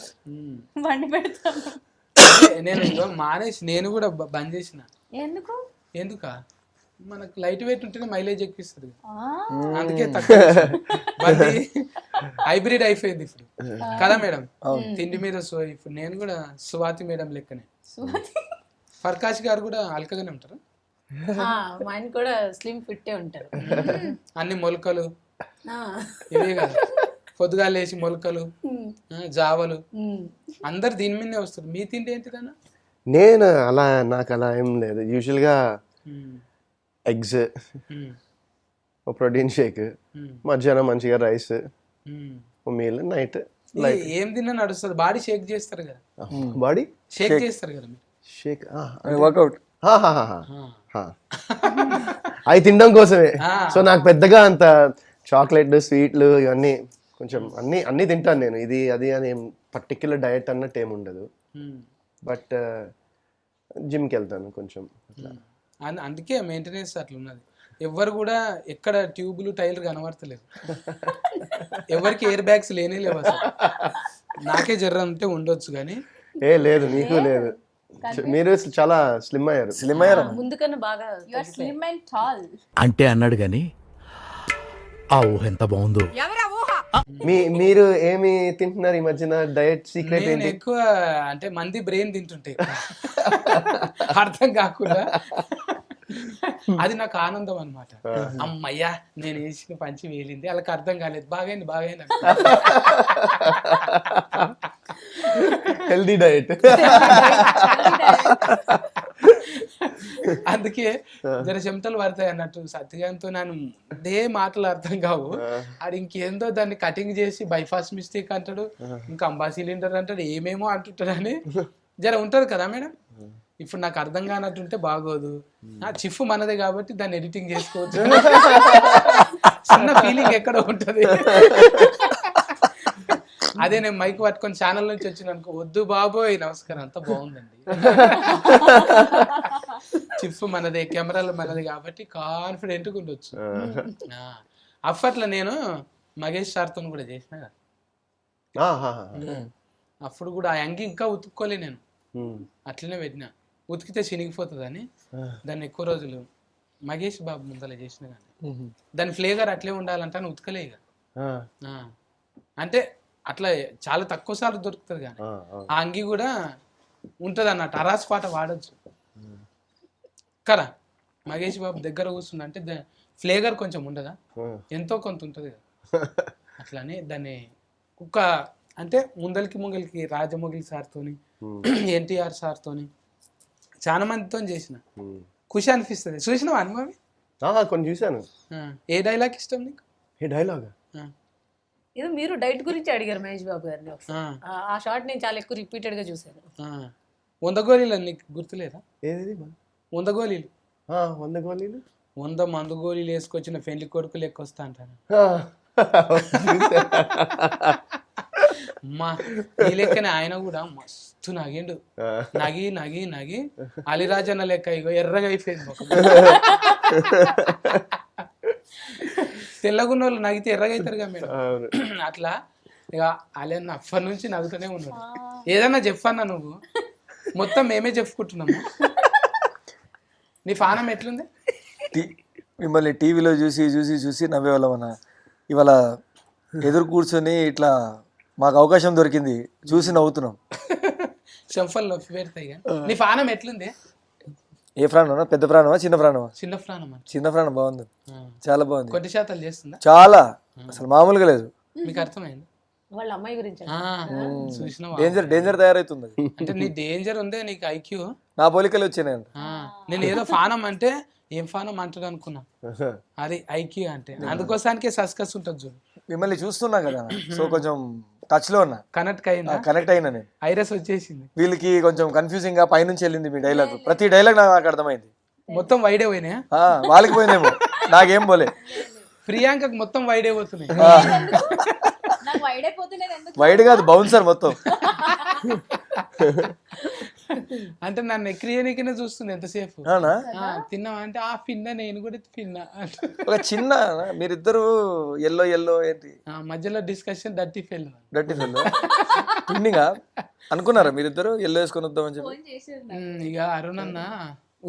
వండి పెడతాను. నేను మానేసి నేను కూడా బంద్ చేసిన. ఎందుక మనకు లైట్ వెయిట్ ఉంటేనే మైలేజ్ ఎక్కిస్తుంది, అందుకే తక్కువ హైబ్రిడ్ అయిపోయింది ఇప్పుడు కదా మేడం తిండి మీద. సో ఇప్పుడు నేను కూడా స్వాతి మేడం లెక్కనే. ప్రకాష్ గారు కూడా అల్కగానే ఉంటారు, ఆయన కూడా స్లిమ్ ఫిట్టే ఉంటారు. అన్ని మొలకలు ఇవే కదా, పొద్దుగా లేచి మొలకలు జావలు అందరు దీని మీదనే వస్తారు. మీ తిండి ఏంటిదన్నా? నేను నాకు అలా ఏం లేదు. యూజువల్గా ఎగ్స్, ప్రోటీన్ షేక్, మధ్యాహ్నం మంచిగా రైస్, మీల్, నైట్ ఏం తిన్నా నడుస్తుంది. బాడీ షేక్ చేస్తారు కదా, బాడీ షేక్ చేస్తారు కదా మీరు. షేక్ వర్కౌట్ అవి తినడం కోసమే. సో నాకు పెద్దగా అంత చాక్లెట్లు, స్వీట్లు ఇవన్నీ కొంచెం అన్నీ తింటాను నేను. ఇది అది అని పర్టిక్యులర్ డయట్ అన్నట్టు ఏమి ఉండదు. బట్ జిమ్కి వెళ్తాను కొంచెం. అందుకే మెయింటెనెన్స్ అట్లా ఉన్నది. ఎవరు కూడా ఎక్కడ ట్యూబ్లు టైర్లు కనబడతలేదు, ఎవరికి ఎయిర్ బ్యాగ్స్ లేనే లేవు అసలు. నాకే జర్ర అంటే ఉండొచ్చు కానీ లేదు, నీకు లేదు. మీరు చాలా స్లిమ్ అయ్యారు. ముందు కన్నా బాగా స్లిమ్ అండ్ టాల్ అంటే అన్నాడు గాని ఆ ఊహ ఎంత బాగుందో. మీరు ఏమి తింటున్నారు ఈ మధ్యన? డయట్ సీక్రెట్ ఏంటి? ఎక్కువ అంటే మంది బ్రెయిన్ తింటుంటాయి అర్థం కాకుండా. అది నాకు ఆనందం అన్నమాట. అమ్మయ్యా నేను వేసిన పంచి వేలింది, వాళ్ళకి అర్థం కాలేదు, బాగైంది హెల్దీ డయట్. అందుకే జర చెమటలు పడతాయి అన్నట్టు. సత్యగాంతో నేను అదే మాటలు అర్థం కావు. అది ఇంకేందో దాన్ని కటింగ్ చేసి బైపాస్ మిస్టేక్ అంటాడు, ఇంకా అంబా సిలిండర్ అంటాడు, ఏమేమో అంటుంటాడు అని జర ఉంటది కదా మేడం. ఇప్పుడు నాకు అర్థం కానట్టుంటే బాగోదు. చిఫ్ మనదే కాబట్టి దాన్ని ఎడిటింగ్ చేసుకోవచ్చు. చిన్న ఫీలింగ్ ఎక్కడ ఉంటది. అదే నేను మైక్ పట్టుకొని ఛానల్ నుంచి వచ్చిన అనుకో, వద్దు బాబోయ్ నమస్కారం అంతా బాగుందండి, చిఫ్ మనదే, కెమెరాలు మనది కాబట్టి కాన్ఫిడెంట్గా ఉండొచ్చు. అప్పట్లో నేను మహేష్ సార్తో కూడా చేసిన కదా, అప్పుడు కూడా ఆ యాంగి ఇంకా ఉతుక్కోలే నేను, అట్లనే పెట్టినా. ఉతికితే చినిగిపోతుందని దాన్ని ఎక్కువ రోజులు మహేష్ బాబు ముందర చేసిన కానీ దాని ఫ్లేవర్ అట్లే ఉండాలంటే అని ఉతకలే ఇక. అంటే అట్లా చాలా తక్కువ సార్లు దొరుకుతుంది కానీ ఆ అంగి కూడా ఉంటుంది అన్నట్టు. అరాస్ పాట వాడచ్చు కదా. మహేష్ బాబు దగ్గర కూర్చుందంటే ఫ్లేవర్ కొంచెం ఉండదా, ఎంతో కొంత ఉంటుంది కదా. అట్లానే దాన్ని ఒక్క అంటే ముంగలికి రాజమౌళి సార్తోని, ఎన్టీఆర్ సార్తోని, చాలా మందితో చేసిన. ఖుషి అనిపిస్తుంది. చూసినావా అనుభవం? కొన్ని చూసాను. ఏ డైలాగ్ ఇష్టం నీకు? ఏ డైలాగ్? ఏదో మీరు డైట్ గురించి అడిగారు మహేష్ బాబు గారిని. ఆ షార్ట్ నేను చాలా ఎక్కువ రిపీటెడ్ గా చూసాను. 100 గోళీలు నీకు గుర్తులేదా? ఏది 100 గోళీలు 100 గోళీలు 100 మందు గోళీలు వేసుకొచ్చిన పెళ్లి కొడుకు లెక్క వస్తా అంటాను. అమ్మా ఈ లెక్కనే ఆయన కూడా మస్తు నగిండు. నగి నగి నగి అలిరాజన్న లెక్క ఇగో ఎర్రగా అయిపోయింది ముఖం. తెల్లగున్న వాళ్ళు నగితే ఎర్రగా అవుతారుగా మేడం. అట్లా ఇక అలన్న అప్పటి నుంచి నవ్వుతూనే ఉన్నాడు. ఏదన్నా చెప్పన్నా నువ్వు, మొత్తం మేమే చెప్పుకుంటున్నాము. నీ పానం ఎట్లుంది? మిమ్మల్ని టీవీలో చూసి చూసి చూసి నవ్వేవాళ్ళం అన్న. ఇవాళ ఎదురు కూర్చొని ఇట్లా మాకు అవకాశం దొరికింది, చూసి నవ్వుతున్నాం. చెంఫల్ నొప్పి పెడతాయి. నీ పానం ఎట్లుంది? ఏ ప్రాణమా? పెద్ద ప్రాణమా చిన్న ప్రాణమా? చిన్న ప్రాణం అంటే చిన్న ప్రాణం బాగుంది, చాలా బాగుంది. కొద్ది శాతాలు చేస్తుందా? చాలా, అసలు మామూలుగా లేదు. మీకు అర్థమైంది? వాళ్ళ అమ్మాయి గురించి చూసినావా? డేంజర్ డేంజర్ తయారవుతుంది. అంటే నీ డేంజర్ ఉందే, నీకు ఐక్యూ. నా పోలికలు వచ్చినాయి. నేను ఏదో ఫానం అంటే ఏం ఫానం అంటాడు అనుకున్నా, అది ఐక్యూ అంటే. అందుకోసానికే సస్కస్ ఉంటుంది చూడు. మిమ్మల్ని చూస్తున్నా కదా, సో కొంచెం టచ్ లో ఉన్నా, కనెక్ట్ అయిందా? కనెక్ట్ అయినా నేను. ఐరస్ వచ్చేసింది. వీళ్ళకి కొంచెం కన్ఫ్యూజింగ్ గా పైనుంచి వెళ్ళింది మీ డైలాగ్. ప్రతి డైలాగ్ నాకు అర్థమైంది. మొత్తం వైడే పోయినాయా? వాళ్ళకి పోయిందేమో, నాకేం పోలే. ప్రియాంకకు మొత్తం వైడే పోతున్నాయి. నాకు వైడ్ అయిపోతున్నది ఎందుకు? వైడ్ కాదు, బౌన్సర్ మొత్తం. అంటే నన్ను ఎక్రియనికనే చూస్తుంది ఎంతసేపు. అవునా? తిన్నావా అంటే ఆ పిన్న, నేను కూడా పిన్నా. ఒక చిన్న, మీరిద్దరు ఎల్లో ఎల్లో ఏంటి మధ్యలో డిస్కషన్ డర్టీ ఫెల్. డర్టీ ఫెల్ పిన్నిగా అనుకున్నారా మీరిద్దరు ఎల్లో వేసుకొని వద్దామని చెప్పి? ఫోన్ చేసారు ఇక అరుణ్ అన్న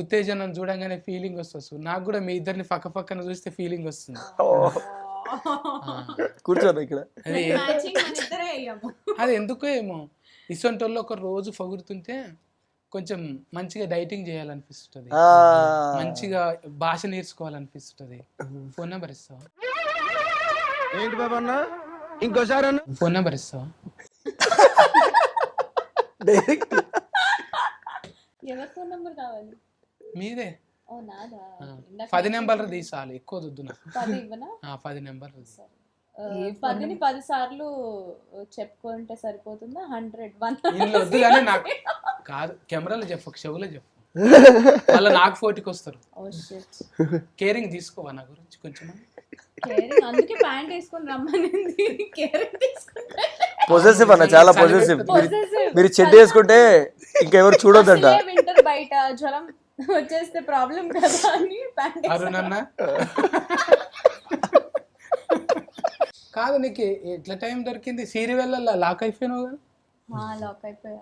ఉత్తేజనం చూడంగానే ఫీలింగ్ వస్తుంది. నాకు కూడా మీ ఇద్దరిని పక్క పక్కన చూస్తే ఫీలింగ్ వస్తుంది. కూర్చోను ఇక్కడ. అది ఎందుకో ఏమో, ఇసొంటోళ్ళు ఒక రోజు పొగుడుతుంటే కొంచెం మంచిగా డైటింగ్ చేయాలనిపిస్తుంది, మంచిగా భాష నేర్చుకోవాలనిపిస్తుంది. ఫోన్ నెంబర్ ఇస్తావా? ఏంటి బాబా అన్న ఇంకోసారి అన్న ఫోన్ నెంబర్ ఇస్తావా? డైరెక్ట్ ఎవరి ఫోన్ నంబర్ కావాలి? మీదే. ఓ నాదా? 10 నెంబర్లు తీసాలి, ఎక్కువ వద్దు నాకు. 10 ఇవ్వనా? 10 నెంబర్లు. 10ని 10 సార్లు చెప్పుకుంటే సరిపోతుందా? 100 ఇల్లు వద్దు కానీ నాకు కాదు, కెమెరాలో చెప్పు, చెవులో చెప్పు, మళ్ళీ నాకు ఫోటోకి వస్తారు. కేరింగ్ తీసుకోవా నా గురించి కొంచెం? అందుకే ప్యాంట్ వేసుకొని రమ్మనింది. కేరింగ్ తీసుకుంటే పొజెసివ్ అన్న, చాలా పొజెసివ్. మీరు చెడ్డ వేసుకుంటే ఇంకెవరు చూడొద్దంట. వింటర్ బయట జ్వరం వచ్చేస్తే ప్రాబ్లం కదా అని ప్యాంట్. అరుణన్న కాదు, నీకు ఎట్లా టైం దొరికింది? సీరియల్ లాక్ అయిపోయినావు కదా? లాక్ అయిపోయా.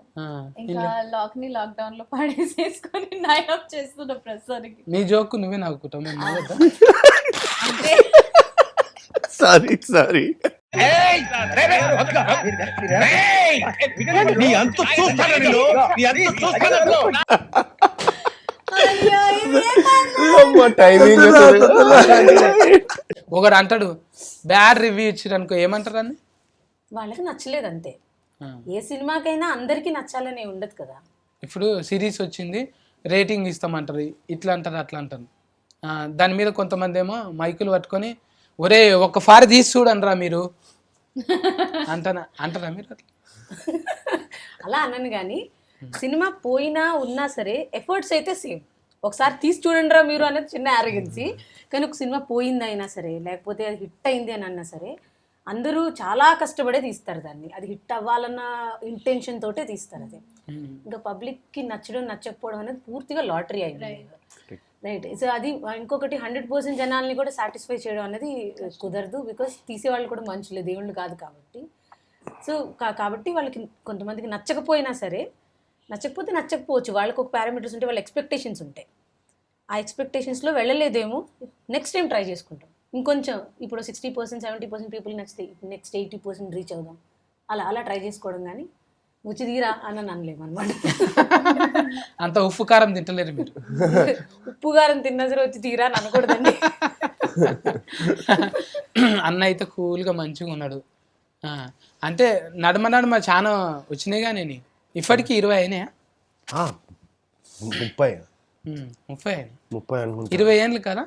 ఇంకా లాక్ ని లాక్డౌన్ లో పడేసేసుకొని నైన్ ఆఫ్ చేస్తున్నా ప్రస్తుతానికి. నీ జోక్ నువ్వే నవ్వుకుంటావు, మేము నవ్వద్దా? Sorry sorry. ఒకడు అంటాడు బ్యాడ్ రివ్యూ ఇచ్చారు అనుకో, ఏమంటారు అని? వాళ్ళకి నచ్చలేదు అంతే. ఏ సినిమాకైనా అందరికి నచ్చాలని ఉండదు కదా. ఇప్పుడు సిరీస్ వచ్చింది, రేటింగ్ ఇస్తామంటారు, ఇట్లా అంటారు అట్లా అంటారు. దాని మీద కొంతమంది ఏమో మైకులు పట్టుకొని ఒరే ఒక్క ఫారి తీసి చూడండిరా మీరు అంటారా మీరు? అట్లా అలా అన్నాను కానీ సినిమా పోయినా ఉన్నా సరే ఎఫర్ట్స్ అయితే సేమ్. ఒకసారి తీసి చూడండిరా మీరు అనేది చిన్న ఆరోగెన్సీ. కానీ ఒక సినిమా పోయింది అయినా సరే, లేకపోతే అది హిట్ అయింది అని అన్నా సరే, అందరూ చాలా కష్టపడే తీస్తారు దాన్ని. అది హిట్ అవ్వాలన్న ఇంటెన్షన్ తోటే తీస్తారు. అది ఇంకా పబ్లిక్కి నచ్చడం నచ్చకపోవడం అనేది పూర్తిగా లాటరీ అయింది, రైట్? సో అది ఇంకొకటి 100% జనాల్ని కూడా సాటిస్ఫై చేయడం అనేది కుదరదు. బికాస్ తీసేవాళ్ళు కూడా మనుషులే, దేవుళ్ళు కాదు కాబట్టి. సో కాబట్టి వాళ్ళకి కొంతమందికి నచ్చకపోయినా సరే, నచ్చకపోతే నచ్చకపోవచ్చు, వాళ్ళకి ఒక పారామీటర్స్ ఉంటాయి, వాళ్ళ ఎక్స్పెక్టేషన్స్ ఉంటాయి. ఆ ఎక్స్పెక్టేషన్స్లో వెళ్ళలేదేమో, నెక్స్ట్ టైం ట్రై చేసుకుంటాం ఇంకొంచెం. ఇప్పుడు 60% 70% పీపుల్ నచ్చితే నెక్స్ట్ 80% రీచ్ అవుదాం, అలా ట్రై చేసుకోవడం. కానీ వచ్చి తీరా అని అనలేము అనమాట. అంత ఉప్పు కారం తింటలేరు మీరు. ఉప్పు కారం తిన్నా సరే వచ్చి తీరా అని అనకూడదండి. అన్న అయితే కూల్గా మంచిగా ఉన్నాడు. అంటే నడమ చాలా వచ్చినాయిగా. నేను ఇప్పటికి 20 అయినాయా? 30 అనుకుంటా. 20 ఏళ్ళు కదా?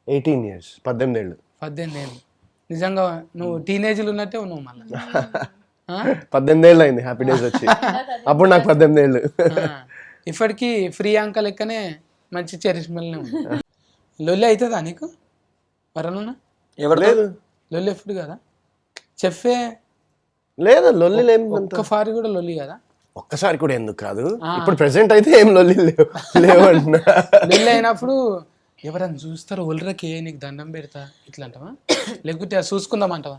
18 years, 18 ఏళ్ళు. 18 ఏళ్ళు. నిజంగా నువ్వు టీనేజ్లు ఉన్నట్టే ఉన్నావు మళ్ళీ. 18 ఏళ్ళు అయింది హ్యాపీ డేస్ వచ్చి. అప్పుడు నాకు 18 ఏళ్ళు. ఇప్పటికీ ఫ్రీ అంక లెక్కనే మంచి చరిష్మల్నే ఉంది. లొల్లి అవుతుందా నీకు వరనున్నా? లేదు లొల్లి ఎప్పుడు కదా చెప్పే లేదు లొల్లి లేని ఒక్క ఫారి కూడా లొల్లి కదా. ఒక్కసారి కూడా ఎందుకు కాదు, ఇప్పుడు ప్రెసెంట్ అయితే ఏం లొల్లి లేవు అంటున్నా. లొల్లి అయినప్పుడు ఎవరైనా చూస్తారు ఒళ్ళరకి నీకు దండం పెడతా ఇట్లా అంటావా, లేకపోతే చూసుకుందామంటావా?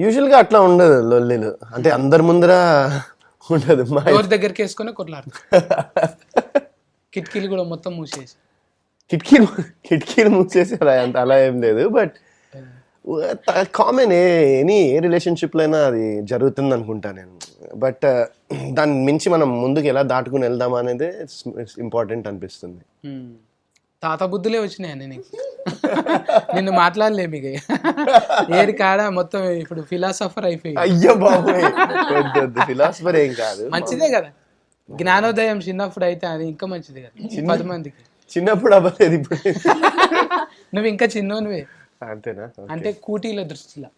యూజువల్ గా అట్లా ఉండదు లొల్లిలు, అంటే అందరి ముందర ఉండదు. డోర్ దగ్గరికి వేసుకొని కొట్లాడు, కిటికీలు కూడా మొత్తం మూసేసి. కిటికీలు మూసేసి అలా ఏం లేదు, బట్ కామన్ ఏ రిలేషన్షిప్ లో అయినా అది జరుగుతుంది అనుకుంటా నేను. బట్ దాన్ని మించి మనం ముందుకు ఎలా దాటుకుని వెళ్దాం అనేది ఇంపార్టెంట్ అనిపిస్తుంది. తాత బుద్ధులే వచ్చినాయండి నీకు. నిన్ను మాట్లాడలే మీకు ఏది కాడ మొత్తం ఇప్పుడు ఫిలాసఫర్ అయిపోయి. అయ్యో బాబోయ్, ఫిలాసఫర్ ఏం కాదు, మంచిదే కదా జ్ఞానోదయం. చిన్నప్పుడు అయితే అది ఇంకా మంచిది కదా 10 మందికి. చిన్నప్పుడు అవ్వలేదు, ఇప్పుడు నువ్వు ఇంకా చిన్నోనివే అంతేనా? అంటే కూటీల దృష్టిలో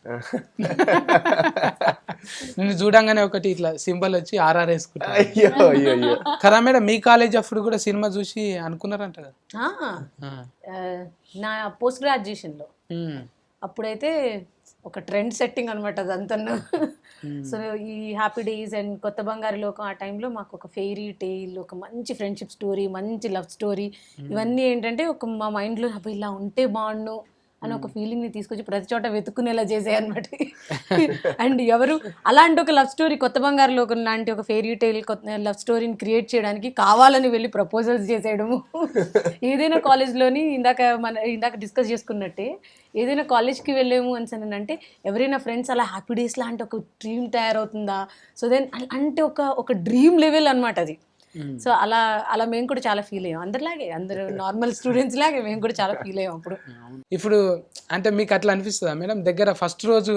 నిన్ను చూడంగానే ఒకటి ఇట్లా సింబల్ వచ్చి ఆర్ఆర్ వేసుకుంటా. అయ్యో అయ్యో అయ్యో. కదా మేడం, మీ కాలేజ్ అప్పుడు కూడా సినిమా చూసి అనుకున్నారంట కదా? నా పోస్ట్ గ్రాడ్యుయేషన్లో అప్పుడైతే ఒక ట్రెండ్ సెట్టింగ్ అనమాట అదంతా. సో ఈ హ్యాపీ డేస్ అండ్ కొత్త బంగారు లోకం ఆ టైంలో మాకు ఒక ఫెయిరీ టేల్, ఒక మంచి ఫ్రెండ్షిప్ స్టోరీ, మంచి లవ్ స్టోరీ, ఇవన్నీ ఏంటంటే ఒక మా మైండ్లో అబ్బా ఇలా ఉంటే బాగుండు అని ఒక ఫీలింగ్ని తీసుకొచ్చి ప్రతి చోట వెతుక్కునేలా చేసాయి అనమాట. అండ్ ఎవరు అలాంటి ఒక లవ్ స్టోరీ, కొత్త బంగారు లోకం లాంటి ఒక ఫెయిరీ టైల్ లవ్ స్టోరీని క్రియేట్ చేయడానికి కావాలని వెళ్ళి ప్రపోజల్స్ చేసేయడము. ఏదైనా కాలేజ్లోని ఇందాక డిస్కస్ చేసుకున్నట్టే, ఏదైనా కాలేజ్కి వెళ్ళాము అని అంటే ఎవరైనా ఫ్రెండ్స్ అలా హ్యాపీ డేస్ లాంటి ఒక డ్రీమ్ తయారవుతుందా, సో దెన్ అంటే ఒక డ్రీమ్ లెవెల్ అనమాట అది. సో అలా మేము కూడా చాలా ఫీల్ అయ్యాం, అందరిలాగే, అందరు నార్మల్ స్టూడెంట్స్ లాగే మేము కూడా చాలా ఫీల్ అయ్యాం అప్పుడు. ఇప్పుడు అంటే మీకు అట్లా అనిపిస్తుందా మేడం, దగ్గర ఫస్ట్ రోజు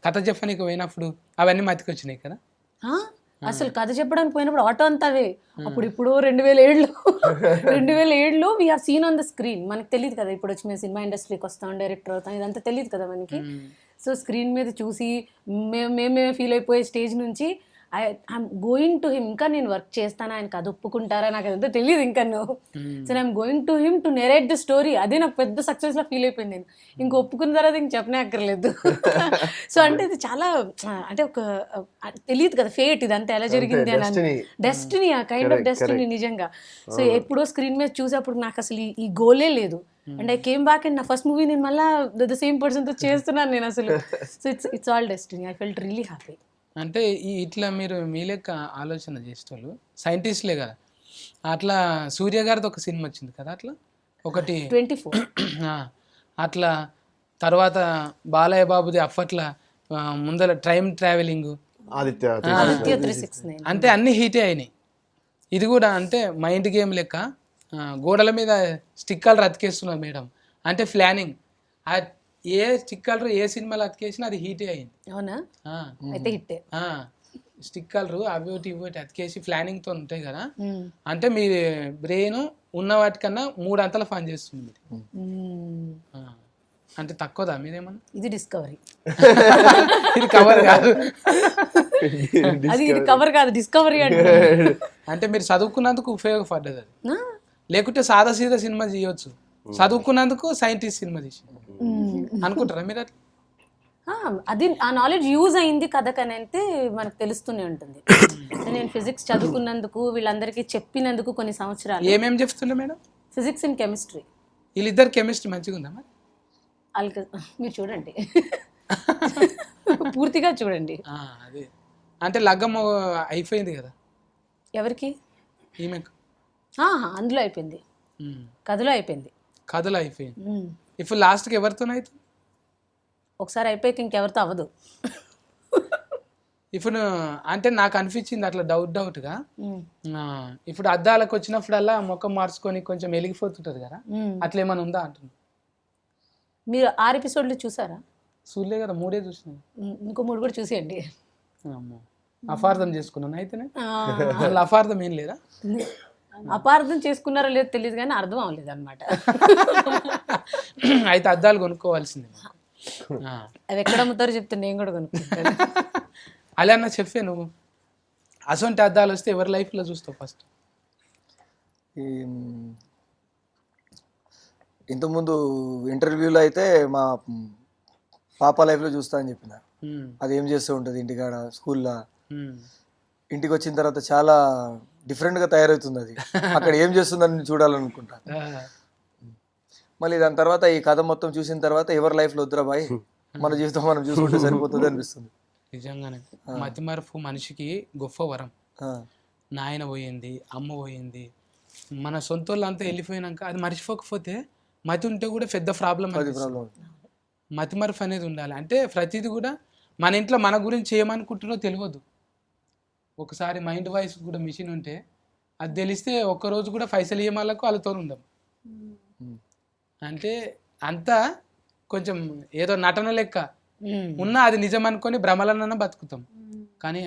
కథ చెప్పడానికి పోయినప్పుడు అవన్నీ మతికొచ్చినాయి కదా? అసలు కథ చెప్పడానికి పోయినప్పుడు ఆటో అంతావే. అప్పుడు 2007లో we have seen on the screen. మనకు తెలియదు కదా ఇప్పుడు వచ్చి మేము సినిమా ఇండస్ట్రీకి వస్తాం, డైరెక్టర్ అవుతాం, ఇదంతా తెలియదు కదా మనకి. సో స్క్రీన్ మీద చూసి మేమే ఫీల్ అయిపోయే స్టేజ్ నుంచి ఐఎమ్ గోయింగ్ టు హిమ్, ఇంకా నేను వర్క్ చేస్తాను, ఆయనకు అది ఒప్పుకుంటారా నాకు అదంతా తెలియదు ఇంకా. So I'm going to him to narrate the story. అదే నాకు పెద్ద సక్సెస్లో ఫీల్ అయిపోయింది నేను. ఇంక ఒప్పుకున్న తర్వాత ఇంక చెప్పనే అక్కర్లేదు. సో అంటే ఇది చాలా అంటే ఒక తెలియదు కదా ఫేట్ ఇదంతా ఎలా జరిగింది అని, డెస్టినీ, ఆ కైండ్ ఆఫ్ డెస్టినీ నిజంగా. సో ఎప్పుడో స్క్రీన్ మీద చూసేప్పుడు నాకు అసలు ఈ గోలే లేదు. And I came back and నా ఫస్ట్ మూవీ నేను మళ్ళీ ద సేమ్ పర్సన్తో చేస్తున్నాను నేను అసలు. So it's all destiny. I felt really happy. అంటే ఇట్లా మీరు మీ లెక్క ఆలోచన చేసేటోళ్ళు సైంటిస్ట్లే కదా. అట్లా సూర్య గారిది ఒక సినిమా వచ్చింది కదా, అట్లా ఒకటి 24 అట్లా. తర్వాత బాలయ్య బాబుది అప్పట్లా ముందర టైం ట్రావెలింగ్, ఆదిత్య 369, అంటే అన్ని హీటే అయినాయి. ఇది కూడా అంటే మైండ్ గేమ్ లెక్క గోడల మీద స్టిక్కర్లు అతికేస్తున్నారు మేడం. అంటే ప్లానింగ్, ఏ స్టిక్కర్లు ఏ సినిమాలో అతికేసినా అది హీటే అయింది. అవునా? అయితే హిట్టే. స్టిక్కర్లు అవి ఇవి అతికేసి ప్లానింగ్ తో ఉంటాయి కదా. అంటే మీ బ్రెయిన్ ఉన్న వాటికన్నా 3 అంతల పని చేస్తుంది. అంటే తక్కువదా మీరేమన్నా? ఇది డిస్కవరీ. ఇది కవర్ కాదు, ఇది కవర్ కాదు, డిస్కవరీ. అంటే మీరు చదువుకున్నందుకు ఉపయోగపడ్డది అది. లేకుంటే సాదా సీదా సినిమా చేయొచ్చు, చదువుకున్నందుకు సైంటిస్ట్ సినిమా తీసి అనుకుంటారా మీరు అట్లా? అది ఆ నాలెడ్జ్ యూజ్ అయింది కథకని అయితే మనకు తెలుస్తూనే ఉంటుంది. నేను ఫిజిక్స్ చదువుకున్నందుకు, వీళ్ళందరికీ చెప్పినందుకు కొన్ని సంవత్సరాలు. ఏమేమి చెప్తుండే మేడం? Physics and chemistry. వీళ్ళిద్దరు కెమిస్ట్రీ మంచిగా ఉందా మరి? మీరు చూడండి, పూర్తిగా చూడండి. అదే అంటే లగ్గం అయిపోయింది కదా ఎవరికి? ఈమెకు. అందులో అయిపోయింది, కథలో అయిపోయింది. కథలో అయిపోయింది. ఇప్పుడు లాస్ట్కి ఎవరితోనైతే ఒకసారి అయిపోయాక ఇంకెవరితో అవ్వదు. ఇప్పుడు అంటే నాకు అనిపించింది అట్లా డౌట్గా, ఇప్పుడు అద్దాలకు వచ్చినప్పుడల్లా ముఖం మార్చుకొని కొంచెం వెలిగిపోతుంటది కదా, అట్లా ఏమైనా ఉందా అంటున్నా. మీరు 6 ఎపిసోడ్లు చూసారా? చూడలే కదా, 3 చూసినా. ఇంకో 3 కూడా చూసేయండి. అపార్థం చేసుకున్నాను అయితేనే. అసలు అపార్థం ఏం లేదా? అపార్థం చేసుకున్నారో లేదో తెలియదు కానీ అర్థం అవ్వలేదు అనమాట. అయితే అద్దాలు కొనుక్కోవాల్సిందే. అవి ఎక్కడ అమ్ముతారో చెప్తే నేను కూడా కొనుక్కుంటాను. అలా అన్న చెప్పే నువ్వు అసొంటి అద్దాలు వస్తే ఎవరి లైఫ్లో చూస్తావు ఫస్ట్? ఈ ఇంతకుముందు ఇంటర్వ్యూలో అయితే మా పాప లైఫ్లో చూస్తా అని చెప్పిన. అది ఏం చేస్తూ ఉంటుంది ఇంటికాడ, స్కూల్లో. ఇంటికి వచ్చిన తర్వాత చాలా డిఫరెంట్గా తయారవుతుంది. అది అక్కడ ఏం చేస్తుందని చూడాలనుకుంటా. మళ్ళీ దాని తర్వాత ఈ కథ మొత్తం చూసిన తర్వాత ఎవరి లైఫ్లో వద్దురా బాయ్, మన జీవితం మనం చూసుకుంటే సరిపోతుంది అనిపిస్తుంది. నిజంగానే మతిమరుపు మనిషికి గొప్ప వరం. నాయన పోయింది, అమ్మ పోయింది, మన సొంత వాళ్ళంతా వెళ్ళిపోయినాక అది మర్చిపోకపోతే మతి ఉంటే కూడా పెద్ద ప్రాబ్లం. మతిమరుపు అనేది ఉండాలి. అంటే ప్రతిదీ కూడా మన ఇంట్లో మన గురించి ఏమనుకుంటున్నో తెలియదు. ఒకసారి మైండ్ వాయిస్ కూడా మిషన్ ఉంటే అది తెలిస్తే ఒక్కరోజు కూడా పైసలు ఇయ్యమాలకు వాళ్ళతో ఉండం. అంటే అంతా కొంచెం ఏదో నటన లెక్క ఉన్నా అది నిజం అనుకొని భ్రమలన్న బతుకుతాం. కానీ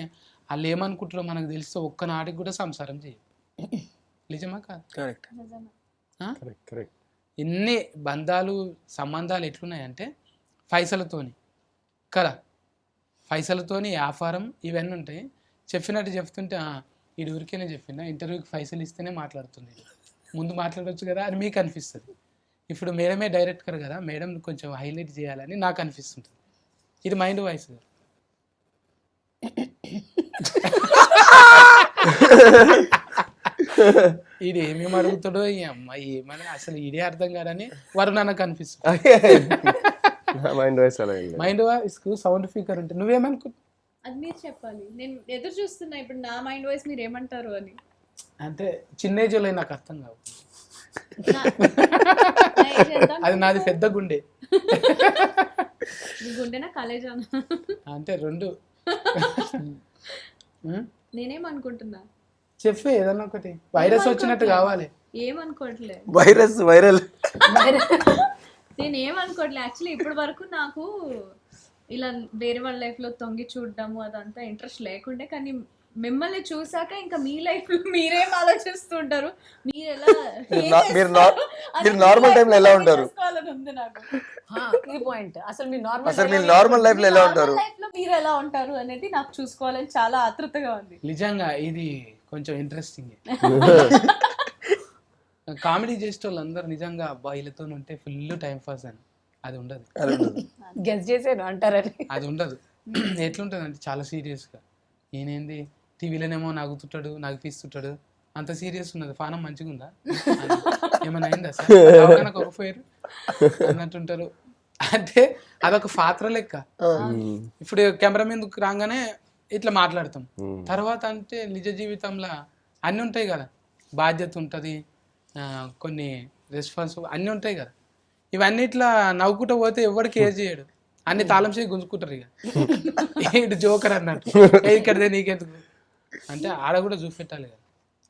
వాళ్ళు ఏమనుకుంటారో మనకు తెలిస్తే ఒక్కనాటికి కూడా సంసారం చేయం. నిజమా కాదు? కరెక్ట్. ఎన్ని బంధాలు సంబంధాలు ఎట్లున్నాయంటే పైసలతోని కదా, పైసలతోని వ్యాపారం ఇవన్నీ ఉంటాయి. చెప్పినట్టు చెప్తుంటే ఈ ఊరికేనే చెప్పిందా, ఇంటర్వ్యూకి పైసలు ఇస్తేనే మాట్లాడుతుంది, ముందు మాట్లాడవచ్చు కదా అని మీకు అనిపిస్తుంది. ఇప్పుడు మేడమే డైరెక్టర్ కదా, మేడం కొంచెం హైలైట్ చేయాలని నాకు అనిపిస్తుంటుంది. ఇది మైండ్ వాయిస్. ఇది ఏమేమి అడుగుతాడో ఈ అమ్మాయి ఏమని అసలు ఇదే అర్థం కాదని వరుణ్ నాకు అనిపిస్తుంది. మైండ్ వాయిస్ కు సౌండ్ స్పీకర్ ఉంటుంది. నువ్వేమనుకుంటున్నావు? అది మీరు చెప్పాలి. నేను ఎదురు చూస్తున్నా ఇప్పుడు నా మైండ్ వాయిస్ మీరు ఏమంటారు అని. అంటే చిన్న ఏజ్ లో నాకు అర్థం కావు. అది నాది పెద్ద గుండె. గుండెనా కాలేజ్ అంటే రెండు. నేనేమనుకుంటున్నా చెప్పే ఏదన్నా ఒకటి. వైరస్ వచ్చినట్టు కావాలి. ఏమనుకోవట్లే, వైరల్. నేను ఏమనుకోవట్లే. యాక్చువల్లీ ఇప్పటి వరకు నాకు ఇలా వేరే వాళ్ళ లైఫ్ లో తొంగి చూడడము అదంతా ఇంట్రెస్ట్ లేకుండే. కానీ మిమ్మల్ని చూసాక ఇంకా మీ లైఫ్ లో మీరేం ఆలోచిస్తుంటారు, మీరు ఎలా మీరు నార్మల్ టైంలో ఎలా ఉంటారు, ఉంది నాకు ఈ పాయింట్. అసలు మీ నార్మల్ లైఫ్ లో ఎలా ఉంటారు, లైఫ్ లో మీరు ఎలా ఉంటారు అనేది నాకు చూసుకోవాలని చాలా ఆతృతగా ఉంది. నిజంగా ఇది కొంచెం ఇంట్రెస్టింగ్. కామెడీ చేసే వాళ్ళందరూ నిజంగా అబ్బాయిలతో ఉంటే ఫుల్ టైం పాస్ అని అది ఉండదు. గెస్ చేసాను అంటారని అది ఉండదు. ఎట్లుంటుంది అంటే చాలా సీరియస్గా, ఈయనేంది టీవీలోనేమో నవ్వుతుంటాడు, నవ్విస్తుంటాడు, అంత సీరియస్ ఉన్నది. పానం మంచిగా ఉందా, ఏమైనా అయిందా సార్ ఒకపోయారు అన్నట్టుంటారు. అంటే అదొక పాత్ర లెక్క. ఇప్పుడు కెమెరా మీదకి రాగానే ఇట్లా మాట్లాడతాం. తర్వాత అంటే నిజ జీవితంలో అన్నీ ఉంటాయి కదా, బాధ్యత ఉంటుంది, కొన్ని రెస్పాన్స్ అన్నీ ఉంటాయి కదా. ఇవన్నీ ఇట్లా నవ్వుకుంటూ పోతే ఎవరికి ఏజ్ చేయడు, అన్ని తాళం చేసి గుంజుకుంటారు. ఇక ఇటు జోకర్ అన్నట్టు, ఇక్కడదే నీకెందుకు అంటే ఆడ కూడా చూపెట్టాలి కదా.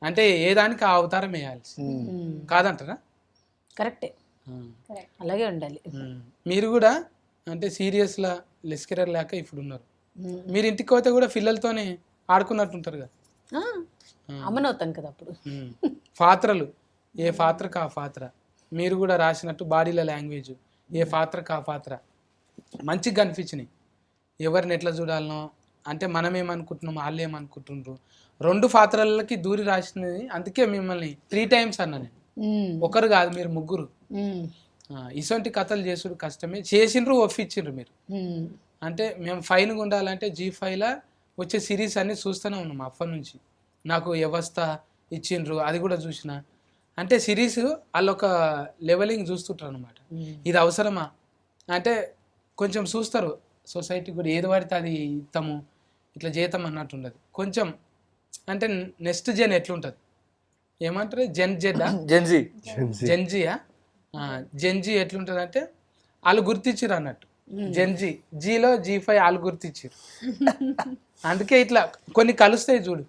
అంటే ఏ దానికి ఆ అవతారం వేయాలి కాదంటారా? కరెక్టే, అలాగే ఉండాలి. మీరు కూడా అంటే సీరియస్లా లెస్కరర్ లేక ఇప్పుడు ఉన్నారు. మీరు ఇంటికి పోతే కూడా పిల్లలతోనే ఆడుకున్నట్టుంటారు కదా. అమ్మనవుతాను కదా అప్పుడు. పాత్రలు ఏ పాత్రకు ఆ పాత్ర, మీరు కూడా రాసినట్టు బాడీల లాంగ్వేజ్ ఏ పాత్రకు ఆ పాత్ర మంచిగా కనిపించినాయి. ఎవరిని ఎట్లా చూడాలనో అంటే మనం ఏమనుకుంటున్నాం, వాళ్ళు ఏమనుకుంటున్నారు, రెండు పాత్రలకి దూరి రాసినది. అందుకే మిమ్మల్ని 3 times అన్నా నేను, ఒకరు కాదు మీరు ముగ్గురు. ఇటువంటి కథలు చేసుడు కష్టమే, చేసిండ్రు ఒప్పించిండ్రు మీరు. అంటే మేము ఫైన్గా ఉండాలంటే G5 వచ్చే సిరీస్ అన్ని చూస్తూనే ఉన్నాం అప్పటి నుంచి. నాకు వ్యవస్థ ఇచ్చిండ్రు, అది కూడా చూసిన. అంటే సిరీస్ వాళ్ళు ఒక లెవెలింగ్ చూస్తుంటారు అనమాట. ఇది అవసరమా అంటే కొంచెం చూస్తారు. సొసైటీ కూడా ఏది పడితే అది ఇస్తాము, ఇట్లా చేద్దాం అన్నట్టు ఉండదు కొంచెం. అంటే నెక్స్ట్ జెన్ ఎట్లుంటుంది ఏమంటారు, జెన్జీయా జెన్జీ ఎట్లుంటుంది అంటే వాళ్ళు గుర్తించారు అన్నట్టు. జెన్జీ జీలో G5 వాళ్ళు గుర్తించారు. అందుకే ఇట్లా కొన్ని కలుస్తాయి చూడు.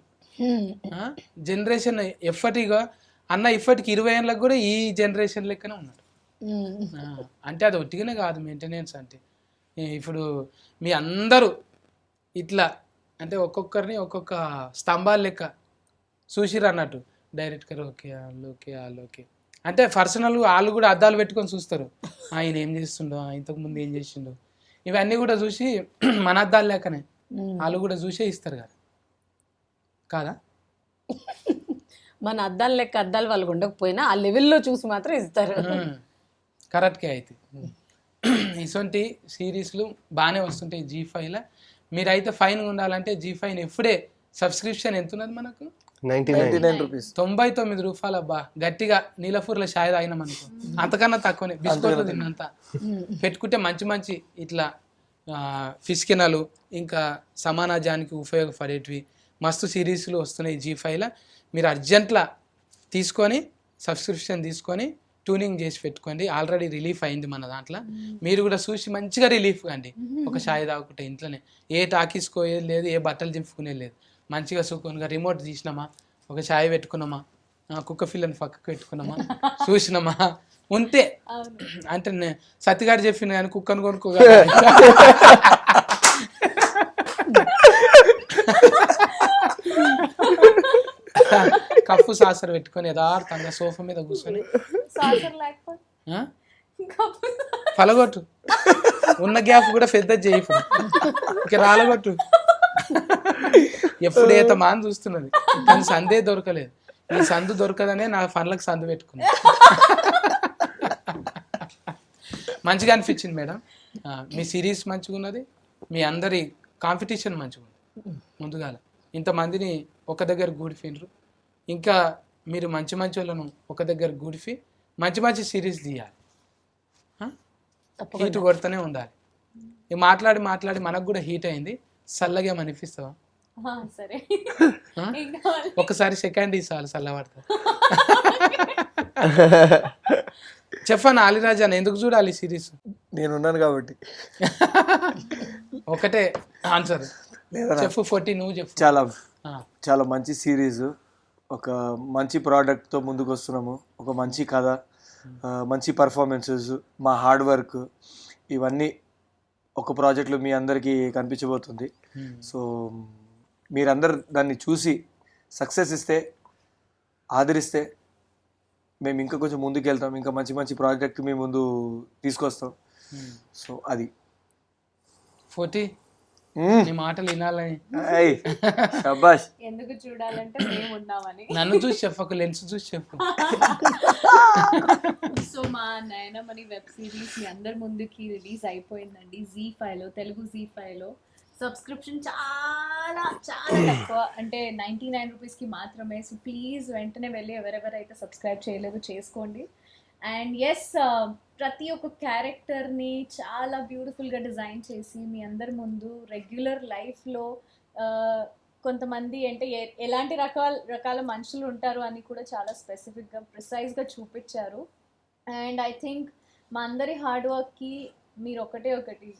జనరేషన్ ఎప్పటిగా అన్న ఇప్పటికి 20 ఏళ్ళకి కూడా ఈ జనరేషన్ లెక్కనే ఉన్నాడు. అంటే అది ఒట్టిగానే కాదు మెయింటెనెన్స్. అంటే ఇప్పుడు మీ అందరూ ఇట్లా అంటే ఒక్కొక్కరిని ఒక్కొక్క స్తంభాల లెక్క చూసిరు అన్నట్టు. డైరెక్టర్ ఓకే వాళ్ళు ఓకే వాళ్ళు ఓకే అంటే పర్సనల్ వాళ్ళు కూడా అద్దాలు పెట్టుకొని చూస్తారు. ఆయన ఏం చేస్తుండో, ఇంతకుముందు ఏం చేసిండో, ఇవన్నీ కూడా చూసి మన అద్దాలు లేకనే వాళ్ళు కూడా చూసే ఇస్తారు కదా కాదా? మన అద్దాలు లెక్క అద్దాలు వాళ్ళకు ఉండకపోయినా ఆ లెవెల్లో చూసి మాత్రం ఇస్తారు. కరెక్ట్గా అయితే ఇటువంటి సిరీస్లు బాగానే వస్తుంటాయి G5లో. మీరైతే ఫైన్ ఉండాలంటే G5 ఎప్పుడే సబ్స్క్రిప్షన్ ఎంత ఉన్నది మనకు? 99 రూపీస్. 99 రూపాయలు. అబ్బా గట్టిగా నీలపూర్లో షాయ్ తాగినాం అనుకో, అంతకన్నా తక్కువనే. బిస్కెట్లు తిన్నంత పెట్టుకుంటే మంచి మంచి ఇట్లా ఫిష్కినలు ఇంకా సమాజానికి ఉపయోగపడేటివి మస్తు సిరీస్లు వస్తున్నాయి G5లో. మీరు అర్జెంట్లా తీసుకొని సబ్స్క్రిప్షన్ తీసుకొని ట్యూనింగ్ చేసి పెట్టుకోండి. ఆల్రెడీ రిలీఫ్ అయింది మన దాంట్లో. మీరు కూడా చూసి మంచిగా రిలీఫ్ అండి. ఒక షాయి తాగుకుంటే ఇంట్లోనే ఏ టాకీసుకోయేది లేదు, ఏ బట్టలు చింపుకునేది లేదు. మంచిగా సుఖంగా రిమోట్ తీసినామా, ఒక షాయి పెట్టుకున్నామా, కుక్క పిల్లని పక్కకు పెట్టుకున్నామా, చూసినామా ఉంటే. అంటే సత్తిగాడు చెప్పిన కానీ కుక్కను కొనుక్కోగా కప్పు సాసర్ పెట్టుకొని యథార్థంగా సోఫా మీద కూర్చొని పలగొట్టు. ఉన్న గ్యాప్ కూడా పెద్ద చేయి, ఇక రాలగొట్టు. ఎప్పుడైతే మాని చూస్తున్నది కానీ సందే దొరకలేదు. ఈ సందు దొరకదనే నా పనులకు సందు పెట్టుకున్నా. మంచిగా అనిపించింది మేడం. మీ సిరీస్ మంచిగా ఉన్నది, మీ అందరి కాంపిటీషన్ మంచిగా ఉంది. ముందుగా ఇంతమందిని ఒక దగ్గర గూడిఫిండ్రు. ఇంకా మీరు మంచి మంచి వాళ్ళను ఒక దగ్గర గూడిఫి మంచి మంచి సిరీస్ తీయాలి. హీట్ కొడుతూనే ఉండాలి. మాట్లాడి మాట్లాడి మనకు కూడా హీట్ అయింది. చల్లగా అనిపిస్తావా? సరే, ఒకసారి సెకండ్ ఇసాలి చల్లబడతా. చెప్పాను ఆలిరాజా, ఎందుకు చూడాలి సిరీస్? నేనున్నాను కాబట్టి. ఒకటే ఆన్సర్ చెప్పు. 40 నువ్వు చెప్పు. చాలా చాలా మంచి సిరీస్, ఒక మంచి ప్రోడక్ట్తో ముందుకు వస్తున్నాము. ఒక మంచి కథ, మంచి పర్ఫార్మెన్సెస్, మా హార్డ్ వర్క్, ఇవన్నీ ఒక ప్రాజెక్ట్లో మీ అందరికీ కనిపించబోతుంది. సో మీరందరు దాన్ని చూసి సక్సెస్ ఇస్తే, ఆదరిస్తే మేము ఇంకా కొంచెం ముందుకు వెళ్తాం. ఇంకా మంచి మంచి ప్రాజెక్ట్ మీ ముందు తీసుకొస్తాం. సో అది 40 నీ మాటలు వినాలని. శభాష్. ఎందుకు చూడాలంటే మేము ఉన్నామని. నన్ను చూసి చెప్పకు, లెన్స్ చూసి చెప్పు. సో మా నయనమణి వెబ్ సిరీస్ మీ అందరి ముందుకి రిలీజ్ అయిపోయిందండి Z5లో, తెలుగు Z5లో. సబ్స్క్రిప్షన్ చాలా చాలా తక్కువ, అంటే 99 రూపీస్కి మాత్రమే. సో ప్లీజ్ వెంటనే వెళ్ళి ఎవరెవరైతే సబ్స్క్రైబ్ చేయలేదు చేసుకోండి. అండ్ ఎస్, ప్రతి ఒక్క క్యారెక్టర్ని చాలా బ్యూటిఫుల్గా డిజైన్ చేసి మీ అందరి ముందు రెగ్యులర్ లైఫ్లో కొంతమంది అంటే ఎలాంటి రకాల మనుషులు ఉంటారు అని కూడా చాలా స్పెసిఫిక్గా ప్రిసైజ్గా చూపించారు. అండ్ ఐ థింక్ మా అందరి హార్డ్ వర్క్కి మీరు ఒకటి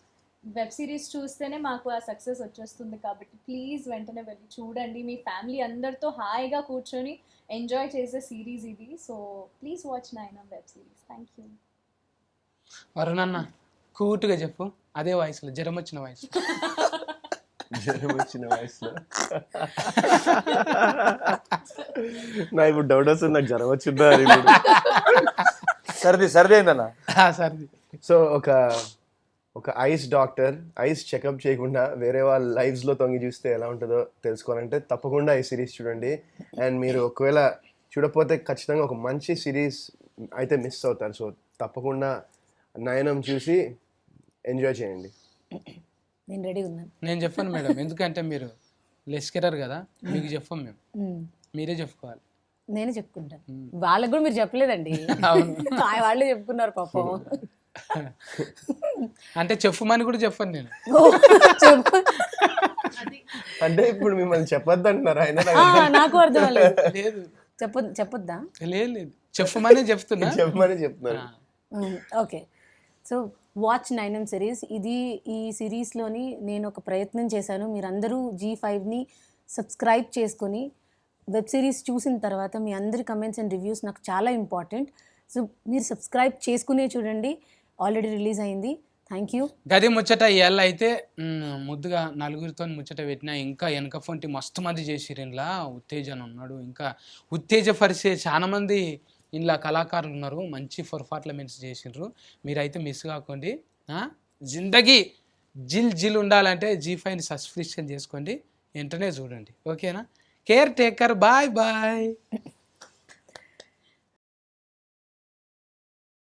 వెబ్ సిరీస్ చూస్తేనే మాకు ఆ సక్సెస్ వచ్చేస్తుంది. కాబట్టి ప్లీజ్ వెంటనే వెళ్ళి చూడండి. మీ ఫ్యామిలీ అందరితో హాయిగా కూర్చొని ఎంజాయ్ చేసే సిరీస్ ఇది. So please watch Nayanam web series. Thank you. వరుణన్న కూటుగా చెప్పు, అదే వయసులో, జ్వరం వచ్చిన వయసు. నా ఇప్పుడు డౌట్ వస్తుంది, నాకు జ్వరం వచ్చిందా అని. సర్ది అయిందన్న. సర్ది. సో ఒక ఐస్ డాక్టర్ ఐస్ చెకప్ చేయకుండా వేరే వాళ్ళ లైఫ్స్లో తొంగి చూస్తే ఎలా ఉంటుందో తెలుసుకోవాలంటే తప్పకుండా ఈ సిరీస్ చూడండి. అండ్ మీరు ఒకవేళ చూడకపోతే ఖచ్చితంగా ఒక మంచి సిరీస్ అయితే మిస్ అవుతారు. సో తప్పకుండా నయనం చూసి ఎంజాయ్ చేయండి. నేను రెడీ ఉన్నాను. నేను చెప్పాను మేడం, ఎందుకంటే మీరు లెస్కెరర్ కదా, మీకు చెప్పాం మేము, మీరే చెప్పుకోవాలి. నేనే చెప్పుకుంటాను. వాళ్ళకి కూడా మీరు చెప్పలేదండి, వాళ్ళే చెప్పుకున్నారు పాపం. అంటే చెప్పమని కూడా చెప్పాను నేను. అంటే ఇప్పుడు మిమ్మల్ని చెప్పొద్దు అంటున్నారు ఆయన. నాకు అర్థం లేదు, చెప్పొద్దా? లేదు, చెప్పమని చెప్తున్నారు. Okay, so watch Nayanam series. ఈ సిరీస్లోని నేను ఒక ప్రయత్నం చేశాను. మీరందరూ G5ని సబ్స్క్రైబ్ చేసుకొని వెబ్ సిరీస్ చూసిన తర్వాత మీ అందరి కమెంట్స్ అండ్ రివ్యూస్ నాకు చాలా ఇంపార్టెంట్. సో మీరు సబ్స్క్రైబ్ చేసుకునే చూడండి. ఆల్రెడీ రిలీజ్ అయింది. Thank you. గది ముచ్చట ఇవాళ అయితే ముద్దుగా నలుగురితో ముచ్చట పెట్టినా. ఇంకా వెనక ఫోన్టి మస్తు మంది చేసిరు. ఇంట్లో ఉత్తేజన ఉన్నాడు, ఇంకా ఉత్తేజపరిచే చాలా మంది ఇంట్లో కళాకారులు ఉన్నారు. మంచి పర్ఫార్మెన్స్ చేసిండ్రు. మీరైతే మిస్ కాకండి. జిందగీ జిల్ ఉండాలంటే G5ని సబ్స్క్రిప్షన్ చేసుకోండి, వెంటనే చూడండి. ఓకేనా? Care taker, bye bye.